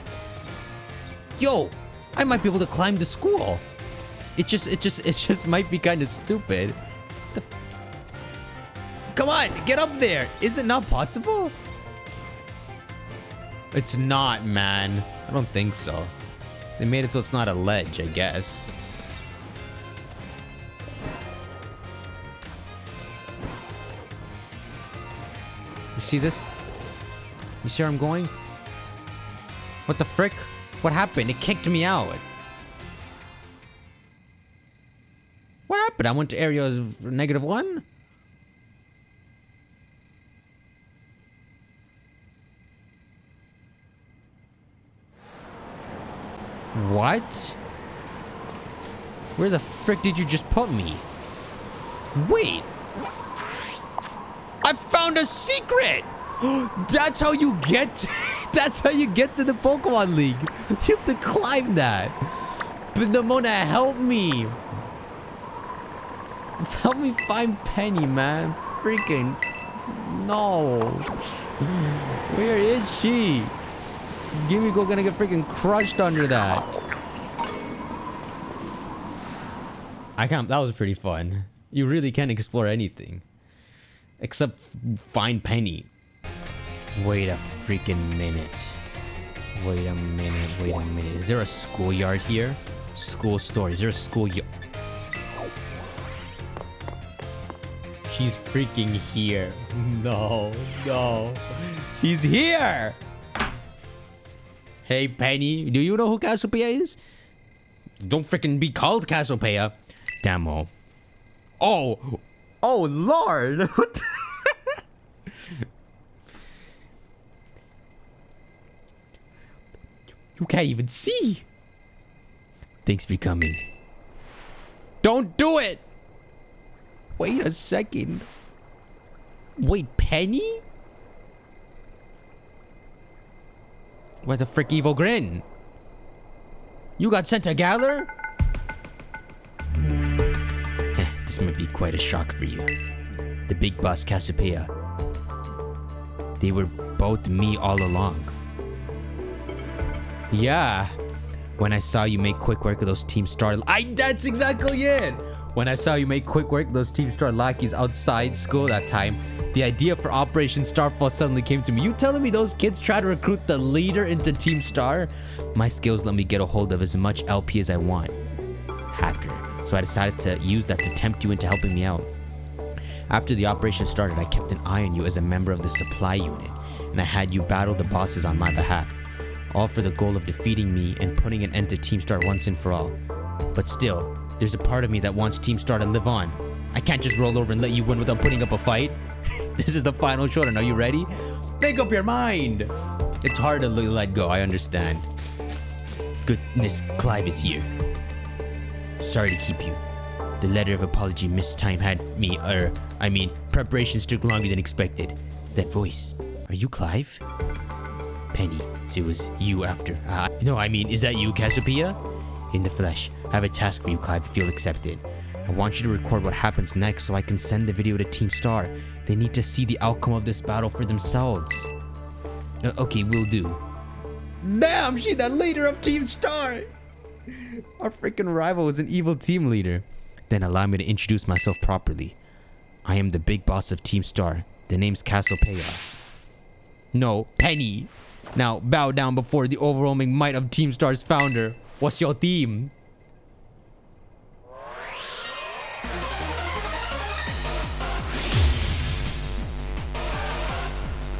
Yo, I might be able to climb the school. It just might be kind of stupid. Come on, get up there. Is it not possible? It's not, man. I don't think so. They made it so it's not a ledge, I guess. You see this? You see where I'm going? What the frick? What happened? It kicked me out. What happened? I went to area -1? What? Where the frick did you just put me? Wait. I found a secret! That's how you get that's how you get to the Pokemon League. You have to climb that. But Mona, help me. Help me find Penny, man. Freaking no. Where is she? Gimmighoul gonna get freaking crushed under that. That was pretty fun. You really can't explore anything. Except find Penny. Wait a freaking minute. Wait a minute. Is there a schoolyard here? School store. Is there a schoolyard? She's freaking here. No. She's here! Hey, Penny. Do you know who Cassiopeia is? Don't freaking be called Cassiopeia. Damo. Oh. Oh, Lord. What the You can't even see. Thanks for coming. Don't do it. Wait a second. Wait, Penny? What the frick evil grin? You got sent to Galler? This might be quite a shock for you. The big boss Cassiopeia. They were both me all along. Yeah. When I saw you make quick work of those Team Star... that's exactly it! When I saw you make quick work of those Team Star lackeys outside school that time, the idea for Operation Starfall suddenly came to me. You telling me those kids try to recruit the leader into Team Star? My skills let me get a hold of as much LP as I want. Hacker. So I decided to use that to tempt you into helping me out. After the operation started, I kept an eye on you as a member of the supply unit, and I had you battle the bosses on my behalf. All for the goal of defeating me and putting an end to Team Star once and for all. But still, there's a part of me that wants Team Star to live on. I can't just roll over and let you win without putting up a fight. This is the final showdown. Are you ready? Make up your mind. It's hard to let go, I understand. Goodness, Clive is here. Sorry to keep you. The letter of apology mistimed had me, preparations took longer than expected. That voice, are you Clive? Penny, so it was you after. Is that you, Cassiopeia? In the flesh. I have a task for you, Clive, if you'll accept it. I want you to record what happens next so I can send the video to Team Star. They need to see the outcome of this battle for themselves. Okay, will do. Damn, she's the leader of Team Star! Our freaking rival is an evil team leader. Then allow me to introduce myself properly. I am the big boss of Team Star. The name's Cassiopeia. No, Penny. Now bow down before the overwhelming might of Team Star's founder. What's your theme?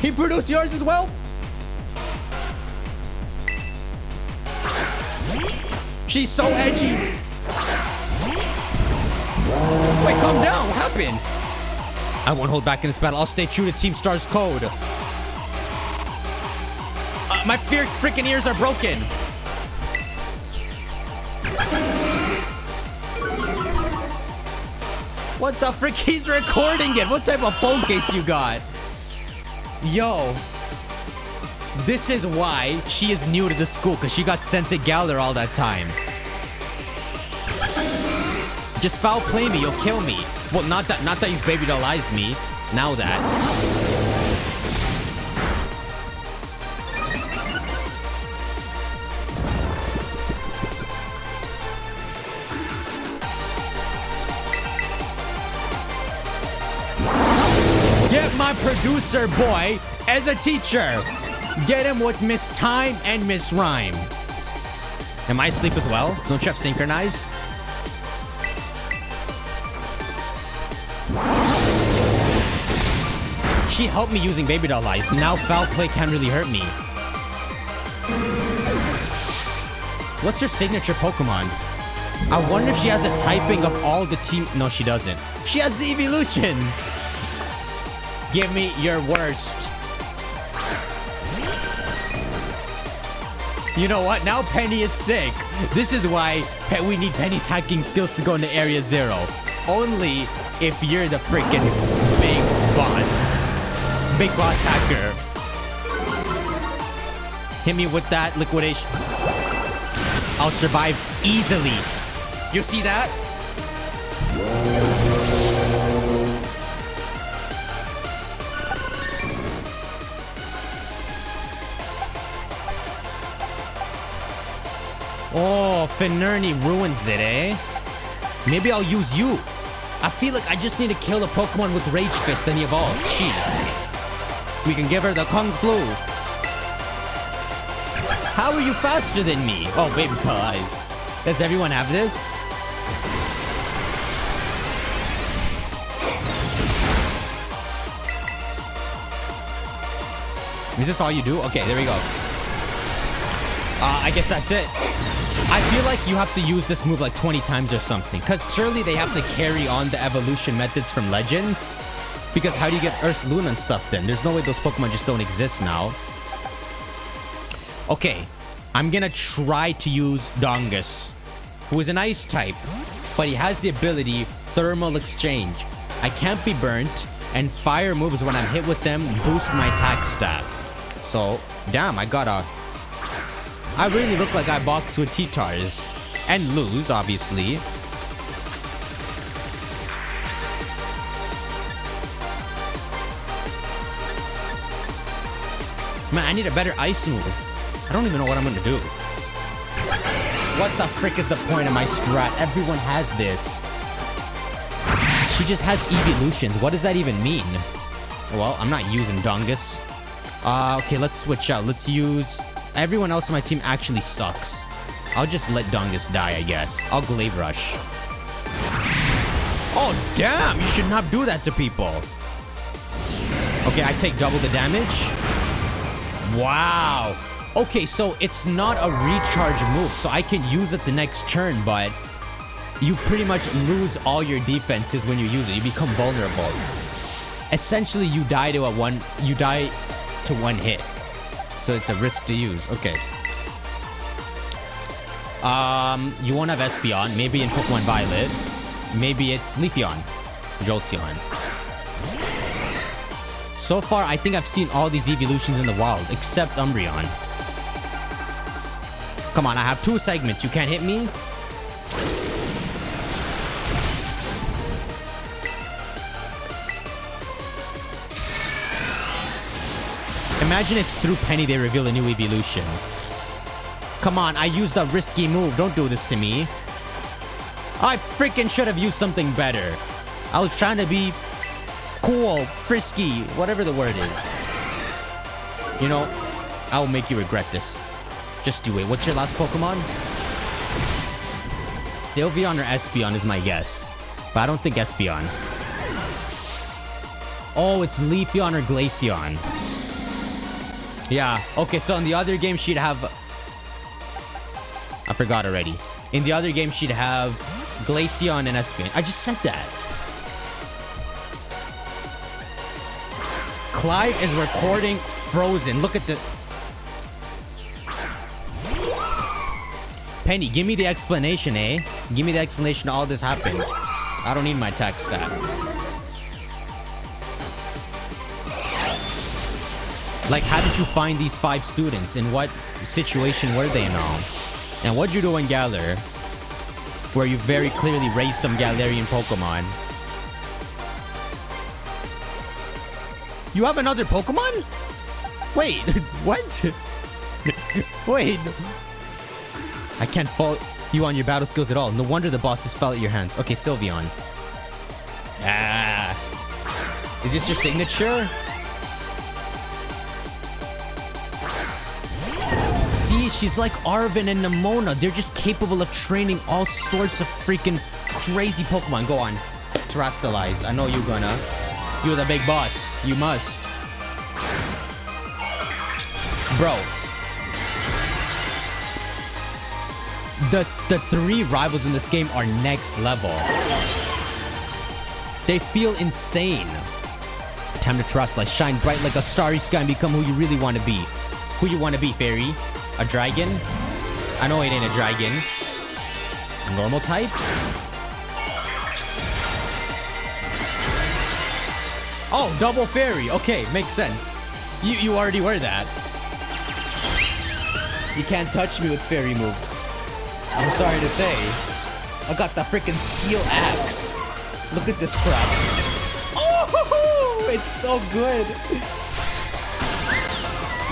He produced yours as well? She's so edgy. Wait, calm down. What happened? I won't hold back in this battle. I'll stay true to Team Star's code. My freaking ears are broken. What the frick? He's recording it. What type of phone case you got? Yo. This is why she is new to the school, because she got sent to Galler all that time. Just foul play me, you'll kill me. Well, not that you baby dollized me. Now that. Get my producer boy as a teacher. Get him with Miss Time and Miss Rhyme. Am I asleep as well? Don't you have synchronize? She helped me using baby doll eyes. Now foul play can't really hurt me. What's her signature Pokemon? I wonder if she has a typing of all the team. No, she doesn't. She has the evolutions. Give me your worst. You know what? Now Penny is sick. This is why we need Penny's hacking skills to go into Area 0. Only if you're the freaking big boss. Big boss hacker. Hit me with that liquidation. I'll survive easily. You see that? Oh, Finnerny ruins it, eh? Maybe I'll use you. I feel like I just need to kill a Pokemon with Rage Fist, then he evolves. Shit. We can give her the Kung Flu. How are you faster than me? Oh, baby eyes. Does everyone have this? Is this all you do? Okay, there we go. I guess that's it. I feel like you have to use this move like 20 times or something. Because surely they have to carry on the evolution methods from Legends. Because how do you get Ursaluna and stuff then? There's no way those Pokemon just don't exist now. Okay. I'm gonna try to use Dongus, who is an ice type, but he has the ability Thermal Exchange. I can't be burnt, and fire moves when I'm hit with them boost my attack stat. So, damn, I really look like I box with T-Tars. And lose, obviously. Man, I need a better ice move. I don't even know what I'm gonna do. What the frick is the point of my strat? Everyone has this. She just has evolutions. What does that even mean? Well, I'm not using Dongus. Okay, let's switch out. Let's use... Everyone else on my team actually sucks. I'll just let Dongus die, I guess. I'll Glaive Rush. Oh, damn! You should not do that to people. Okay, I take double the damage. Wow. Okay, so it's not a recharge move, so I can use it the next turn, but you pretty much lose all your defenses when you use it. You become vulnerable. Essentially, you die to one hit. So it's a risk to use. Okay. You won't have Espeon. Maybe in Pokemon Violet. Maybe it's Leafeon. Jolteon. So far, I think I've seen all these evolutions in the wild, except Umbreon. Come on, I have 2 segments. You can't hit me? Imagine it's through Penny they reveal a new evolution. Come on, I used a risky move. Don't do this to me. I freaking should have used something better. I was trying to be cool, frisky, whatever the word is. You know, I will make you regret this. Just do it. What's your last Pokemon? Sylveon or Espeon is my guess. But I don't think Espeon. Oh, it's Leafeon or Glaceon. Yeah. Okay, so in the other game, she'd have... I forgot already. In the other game, she'd have Glaceon and Espeon. I just said that. Clive is recording Frozen. Look at the... Penny, give me the explanation, eh? Give me the explanation of all this happened. I don't need my attack stat. Like, how did you find these 5 students? In what situation were they in all? And what'd you do in Galar? Where you very clearly raised some Galarian Pokemon. You have another Pokemon? Wait, what? Wait. I can't fault you on your battle skills at all. No wonder the bosses fell at your hands. Okay, Sylveon. Ah. Is this your signature? See, she's like Arven and Nemona. They're just capable of training all sorts of freaking crazy Pokemon. Go on. Terastallize. I know you're gonna. You're the big boss. You must. Bro. The 3 rivals in this game are next level. They feel insane. Time to Terastallize. Shine bright like a starry sky and become who you really want to be. Who you want to be, Fairy? A dragon? I know it ain't a dragon. A normal type? Oh, double fairy. Okay, makes sense. You already were that. You can't touch me with fairy moves. I'm sorry to say. I got the freaking steel axe. Look at this crap. Oh, it's so good.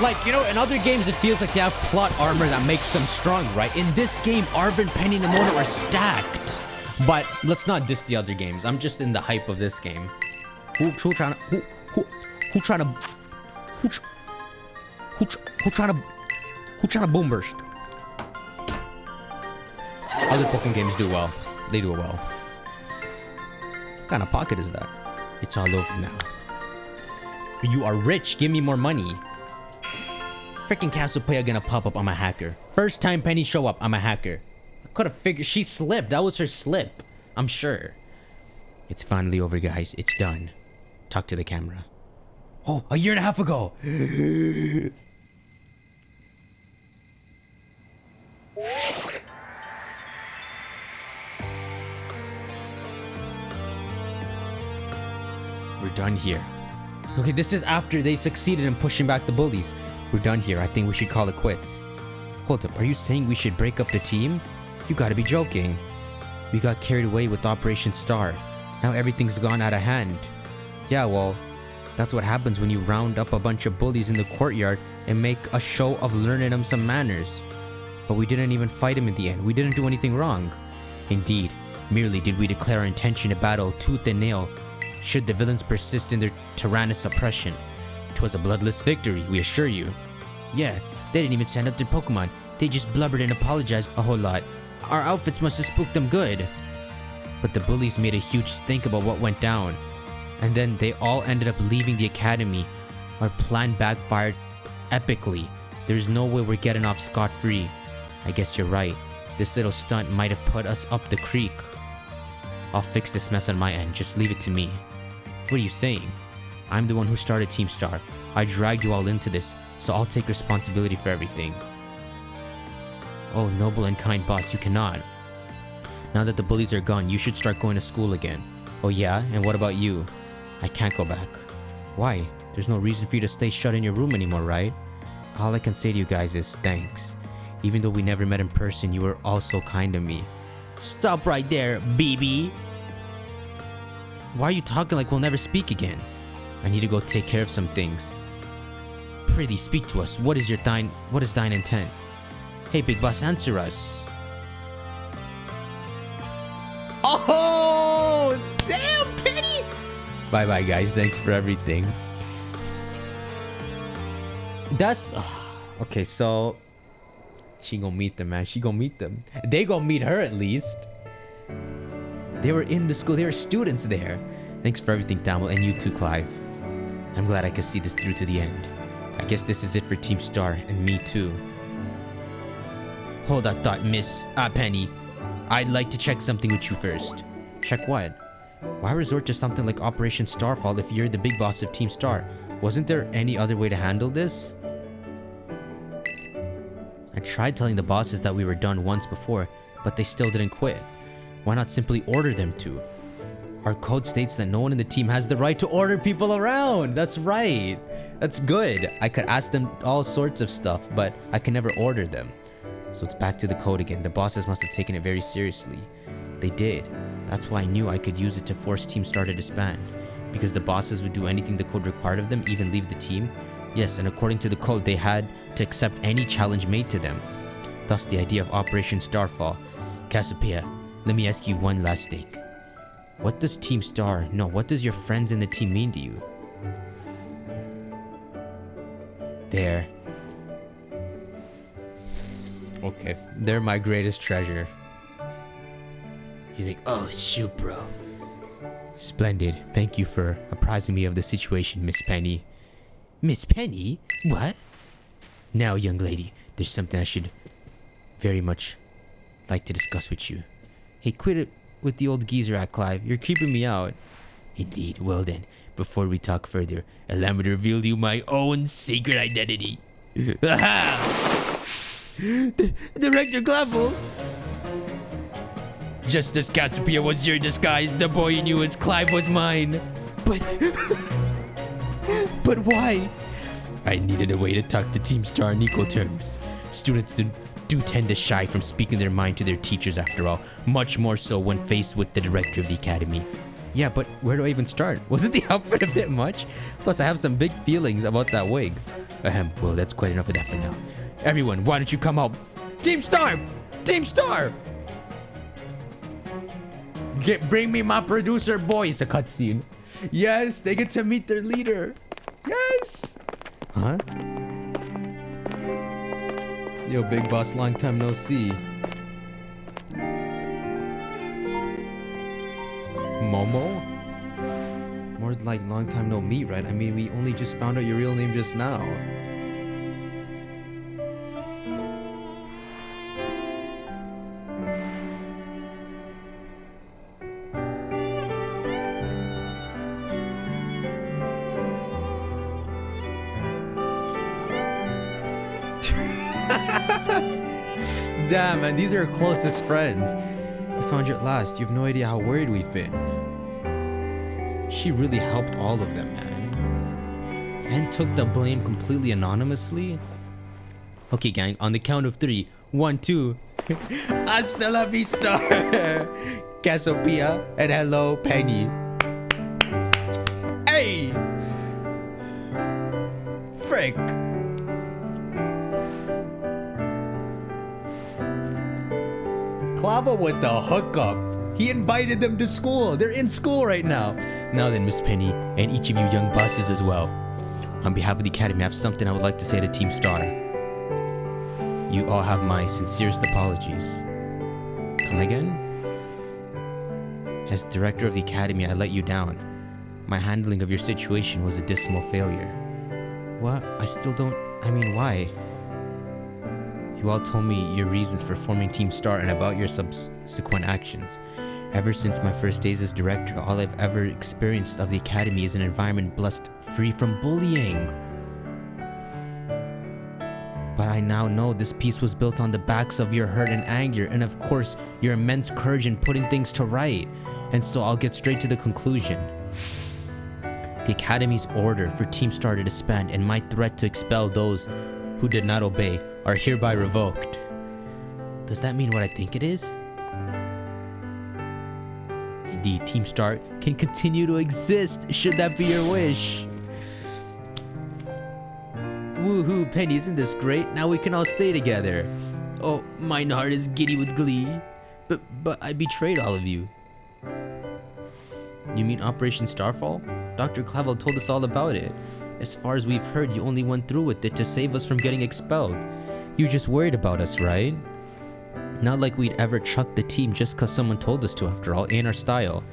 Like, you know, in other games, it feels like they have plot armor that makes them strong, right? In this game, Arven, Penny, and Nemona are stacked. But let's not diss the other games. I'm just in the hype of this game. Who trying to boom burst? Other Pokemon games do well. They do it well. What kind of pocket is that? It's all over now. You are rich. Give me more money. Freaking Cassiopeia gonna pop up, I'm a hacker. First time Penny show up, I'm a hacker. I could've figured she slipped. That was her slip. I'm sure. It's finally over, guys. It's done. Talk to the camera. Oh, a year and a half ago. We're done here. Okay, this is after they succeeded in pushing back the bullies. We're done here. I think we should call it quits. Hold up, are you saying we should break up the team? You gotta be joking. We got carried away with Operation Star. Now everything's gone out of hand. Yeah, well, that's what happens when you round up a bunch of bullies in the courtyard and make a show of learning them some manners. But we didn't even fight them in the end. We didn't do anything wrong. Indeed, merely did we declare our intention to battle tooth and nail should the villains persist in their tyrannous oppression. 'Twas a bloodless victory, we assure you. Yeah, they didn't even send up their Pokemon. They just blubbered and apologized a whole lot. Our outfits must have spooked them good. But the bullies made a huge stink about what went down. And then they all ended up leaving the academy. Our plan backfired epically. There's no way we're getting off scot-free. I guess you're right. This little stunt might have put us up the creek. I'll fix this mess on my end. Just leave it to me. What are you saying? I'm the one who started Team Star. I dragged you all into this, so I'll take responsibility for everything. Oh, noble and kind boss, you cannot. Now that the bullies are gone, you should start going to school again. Oh yeah? And what about you? I can't go back. Why? There's no reason for you to stay shut in your room anymore, right? All I can say to you guys is thanks. Even though we never met in person, you were all so kind to me. Stop right there, BB! Why are you talking like we'll never speak again? I need to go take care of some things. Prithee, speak to us. What is thine intent? Hey, Big Boss, answer us. Oh, damn, Penny! Bye-bye, guys. Thanks for everything. That's... okay, so... she gonna meet them, man. She gonna meet them. They gonna meet her, at least. They were in the school. They were students there. Thanks for everything, Tamil. And you too, Clive. I'm glad I could see this through to the end. I guess this is it for Team Star, and me too. Hold that thought, Miss Penny. I'd like to check something with you first. Check what? Why resort to something like Operation Starfall if you're the big boss of Team Star? Wasn't there any other way to handle this? I tried telling the bosses that we were done once before, but they still didn't quit. Why not simply order them to? Our code states that no one in the team has the right to order people around. That's right. That's good. I could ask them all sorts of stuff, but I can never order them. So it's back to the code again. The bosses must have taken it very seriously. They did. That's why I knew I could use it to force Team Star to disband. Because the bosses would do anything the code required of them, even leave the team. Yes, and according to the code, they had to accept any challenge made to them. Thus the idea of Operation Starfall. Cassiopeia, let me ask you one last thing. What does Team Star, no, what does your friends in the team mean to you? There. Okay, they're my greatest treasure. He's like, oh shoot, bro. Splendid. Thank you for apprising me of the situation, Miss Penny. Miss Penny? What? Now, young lady, there's something I should very much like to discuss with you. Hey, quit it with the old geezer act, Clive. You're creeping me out. Indeed. Well then, before we talk further, allow me to reveal to you my own secret identity. Director Clavell! Just as Cassiopeia was your disguise, the boy you knew as Clive was mine. But... but why? I needed a way to talk to Team Star on equal terms. Students do tend to shy from speaking their mind to their teachers after all, much more so when faced with the director of the academy. Yeah, but where do I even start? Wasn't the outfit a bit much? Plus, I have some big feelings about that wig. Well, that's quite enough of that for now. Everyone, why don't you come out? Team Star! Team Star! Bring me my producer boy. It's a cutscene. Yes, they get to meet their leader. Yes! Huh? Yo, big boss, long time no see. Momo? More like long time no meet, right? I mean, we only just found out your real name just now. Damn, man, these are our closest friends. We found you at last. You have no idea how worried we've been. She really helped all of them, man. And took the blame completely anonymously. Okay, gang, on the count of 3. 1, 2. Hasta la vista, Cassiopeia, and hello, Penny. Hey! Frick! Clavell with the hookup. He invited them to school. They're in school right now. Now then, Miss Penny, and each of you young bosses as well. On behalf of the Academy, I have something I would like to say to Team Star. You all have my sincerest apologies. Come again? As director of the Academy, I let you down. My handling of your situation was a dismal failure. What? I still don't... I mean, why? You all told me your reasons for forming Team Star and about your subsequent actions. Ever since my first days as director, all I've ever experienced of the Academy is an environment blessed free from bullying. But I now know this piece was built on the backs of your hurt and anger, and of course, your immense courage in putting things to right. And so I'll get straight to the conclusion. The Academy's order for Team Star to disband and my threat to expel those who did not obey are hereby revoked. Does that mean what I think it is? Indeed, Team Star can continue to exist, should that be your wish. Woohoo, Penny, isn't this great? Now we can all stay together. Oh, mine heart is giddy with glee. But I betrayed all of you. You mean Operation Starfall? Dr. Clavell told us all about it. As far as we've heard, you only went through with it to save us from getting expelled. You just worried about us, right? Not like we'd ever chuck the team just cause someone told us to, after all, ain't our style.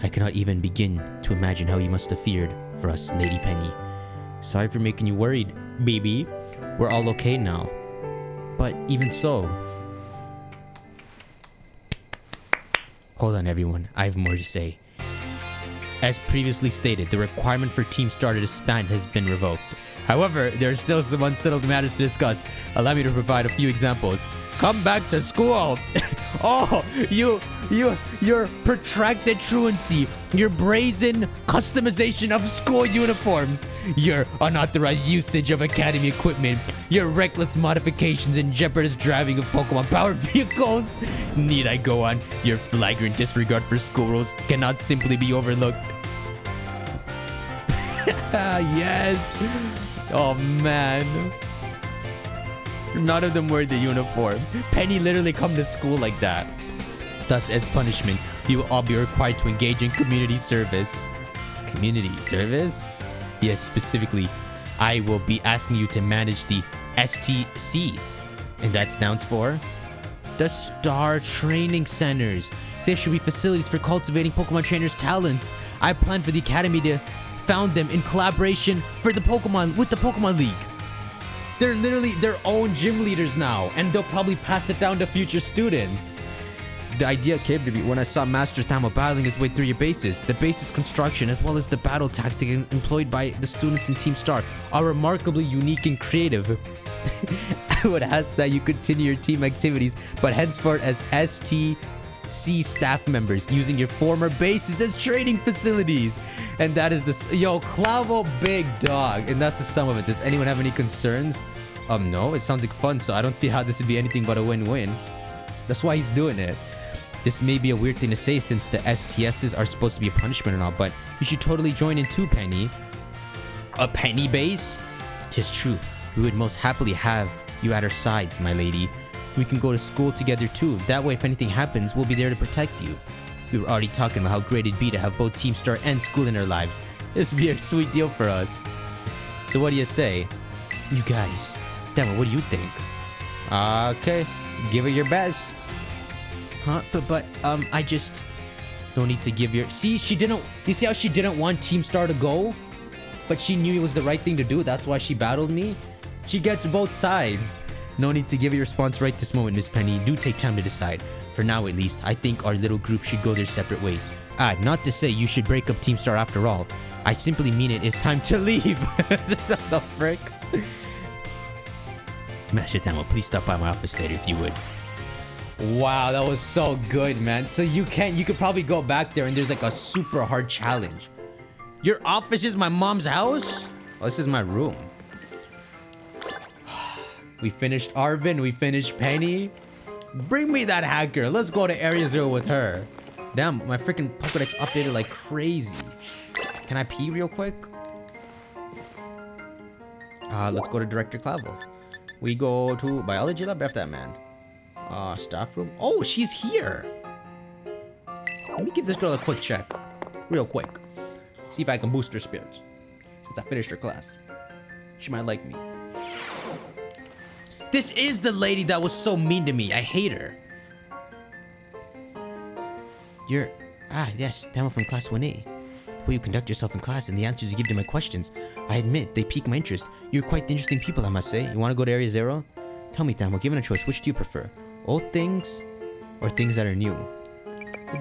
I cannot even begin to imagine how you must have feared for us, Lady Penny. Sorry for making you worried, baby. We're all okay now. But even so... Hold on, everyone. I have more to say. As previously stated, the requirement for Team Star to disband has been revoked. However, there are still some unsettled matters to discuss. Allow me to provide a few examples. Come back to school! Oh, your protracted truancy, your brazen customization of school uniforms, your unauthorized usage of Academy equipment, your reckless modifications and jeopardous driving of Pokemon-powered vehicles. Need I go on? Your flagrant disregard for school rules cannot simply be overlooked. Yes. Oh man. None of them wear the uniform. Penny literally come to school like that. Thus, as punishment, you will all be required to engage in community service. Community service? Yes, specifically, I will be asking you to manage the STCs. And that stands for the Star Training Centers. There should be facilities for cultivating Pokemon trainers' talents. I plan for the Academy to found them in collaboration with the Pokemon League. They're literally their own gym leaders now, and they'll probably pass it down to future students. The idea came to me when I saw Master Thamo battling his way through your bases. The base's construction, as well as the battle tactic employed by the students in Team Star, are remarkably unique and creative. I would ask that you continue your team activities, but henceforth as STC staff members, using your former bases as training facilities. And that is the yo Clavell, big dog. And that's the sum of it. Does anyone have any concerns? No, it sounds like fun, so I don't see how this would be anything but a win-win. That's why he's doing it. This may be a weird thing to say since the STSs are supposed to be a punishment and all, but you should totally join in too, Penny. A Penny base? 'Tis true. We would most happily have you at our sides, my lady. We can go to school together too. That way, if anything happens, we'll be there to protect you. We were already talking about how great it'd be to have both Team Star and school in our lives. This would be a sweet deal for us. So what do you say? You guys, damn it, what do you think? Okay, give it your best. Huh? But I just... No need to give your... See, she didn't... You see how she didn't want Team Star to go? But she knew it was the right thing to do. That's why she battled me. She gets both sides. No need to give your response right this moment, Miss Penny. Do take time to decide. For now, at least, I think our little group should go their separate ways. Not to say you should break up Team Star after all. I simply mean it's time to leave. What the frick? Master Tamo, please stop by my office later if you would. Wow, that was so good, man. So you could probably go back there and there's like a super hard challenge. Your office is my mom's house? Oh, this is my room. We finished Arvin, we finished Penny. Bring me that hacker. Let's go to Area 0 with her. Damn, my freaking Pokédex updated like crazy. Can I pee real quick? Let's go to Director Clavell. We go to Biology Lab after that, man. Staff room. Oh, she's here. Let me give this girl a quick check. Real quick. See if I can boost her spirits. Since I finished her class. She might like me. This is the lady that was so mean to me. I hate her. You're... yes. Tamo from Class 1A. The way you conduct yourself in class and the answers you give to my questions. I admit, they pique my interest. You're quite interesting people, I must say. You want to go to Area 0? Tell me, Tamo, given a choice, which do you prefer? Old things or things that are new?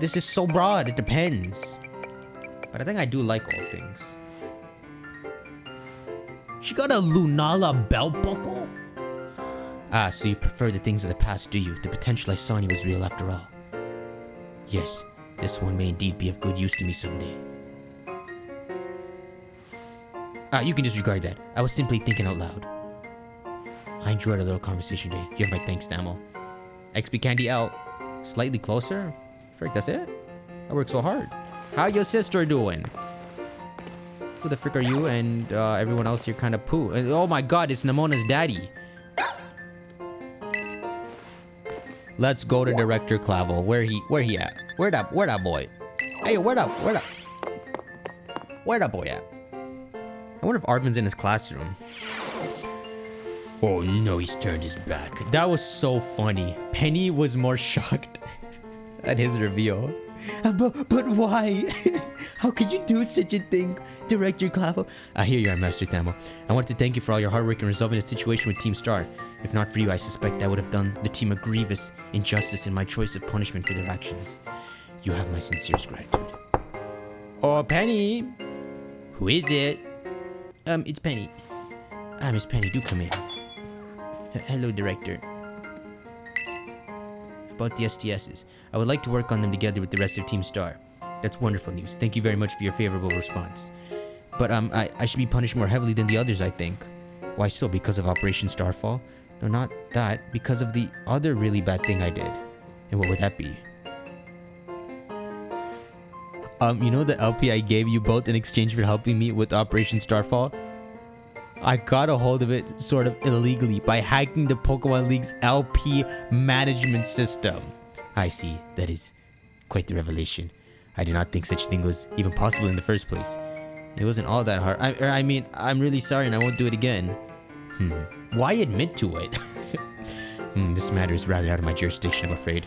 This is so broad. It depends. But I think I do like old things. She got a Lunala belt buckle? So you prefer the things of the past, do you? The potential I saw in you was real after all. Yes, this one may indeed be of good use to me someday. You can disregard that. I was simply thinking out loud. I enjoyed our little conversation today. You have my thanks, Tamo. XP candy out. Slightly closer? Frick, that's it? I worked so hard. How your sister doing? Who the frick are you and everyone else here kind of poo? And, oh my god, it's Namona's daddy. Let's go to Director Clavell. Where he at? Where that boy? Hey, where that boy at? I wonder if Arvin's in his classroom. Oh no, he's turned his back. That was so funny. Penny was more shocked at his reveal. But why? How could you do such a thing, Director Clavell? Here you are, Master Tamo. I want to thank you for all your hard work in resolving the situation with Team Star. If not for you, I suspect I would have done the team a grievous injustice in my choice of punishment for their actions. You have my sincerest gratitude. Oh, Penny! Who is it? It's Penny. Miss Penny, do come in. Hello, Director. About the STSs. I would like to work on them together with the rest of Team Star. That's wonderful news. Thank you very much for your favorable response. But, I should be punished more heavily than the others, I think. Why so? Because of Operation Starfall? No, not that. Because of the other really bad thing I did. And what would that be? You know the LP I gave you both in exchange for helping me with Operation Starfall? I got a hold of it sort of illegally by hacking the Pokemon League's LP management system. I see. That is quite the revelation. I did not think such a thing was even possible in the first place. It wasn't all that hard. I mean, I'm really sorry and I won't do it again. Why admit to it? This matter is rather out of my jurisdiction, I'm afraid.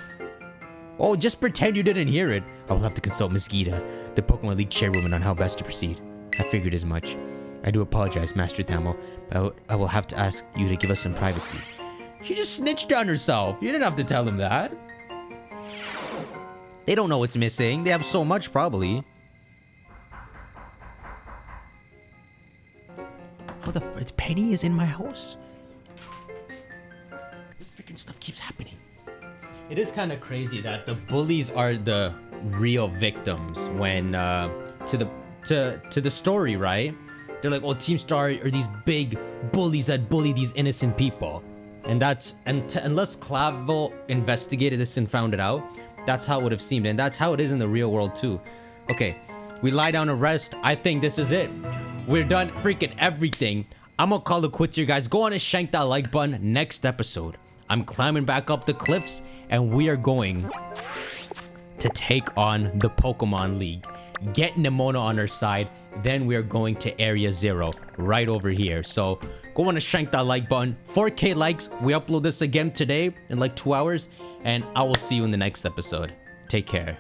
Oh, just pretend you didn't hear it. I will have to consult Miss Gita, the Pokemon League chairwoman, on how best to proceed. I figured as much. I do apologize, Master Tamo, but I will have to ask you to give us some privacy. She just snitched on herself. You didn't have to tell them that. They don't know what's missing. They have so much, probably. What the f- Penny is in my house? This freaking stuff keeps happening. It is kind of crazy that the bullies are the real victims when to the story, right? They're like, oh, Team Star are these big bullies that bully these innocent people. And that's unless Clavell investigated this and found it out, that's how it would have seemed. And that's how it is in the real world too. Okay, we lie down and rest. I think this is it. We're done freaking everything. I'm gonna call it quits here, guys. Go on and shank that like button. Next episode, I'm climbing back up the cliffs and we are going to take on the Pokemon League. Get Nimona on our side. Then we are going to Area 0 right over here. So go on and shank that like button. 4K likes. We upload this again today in like 2 hours. And I will see you in the next episode. Take care.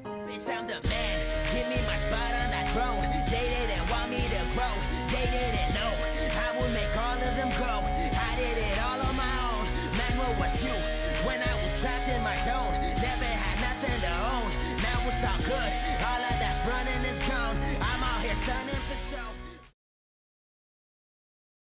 Bitch, I'm the man. Give me my spot on that throne. They didn't want me to grow. They didn't know I would make all of them go. I did it all on my own. Man, what was you? When I was trapped in my zone. Never had nothing to own. Now it's all good. All of that fronting is gone. I'm out here stunning for show.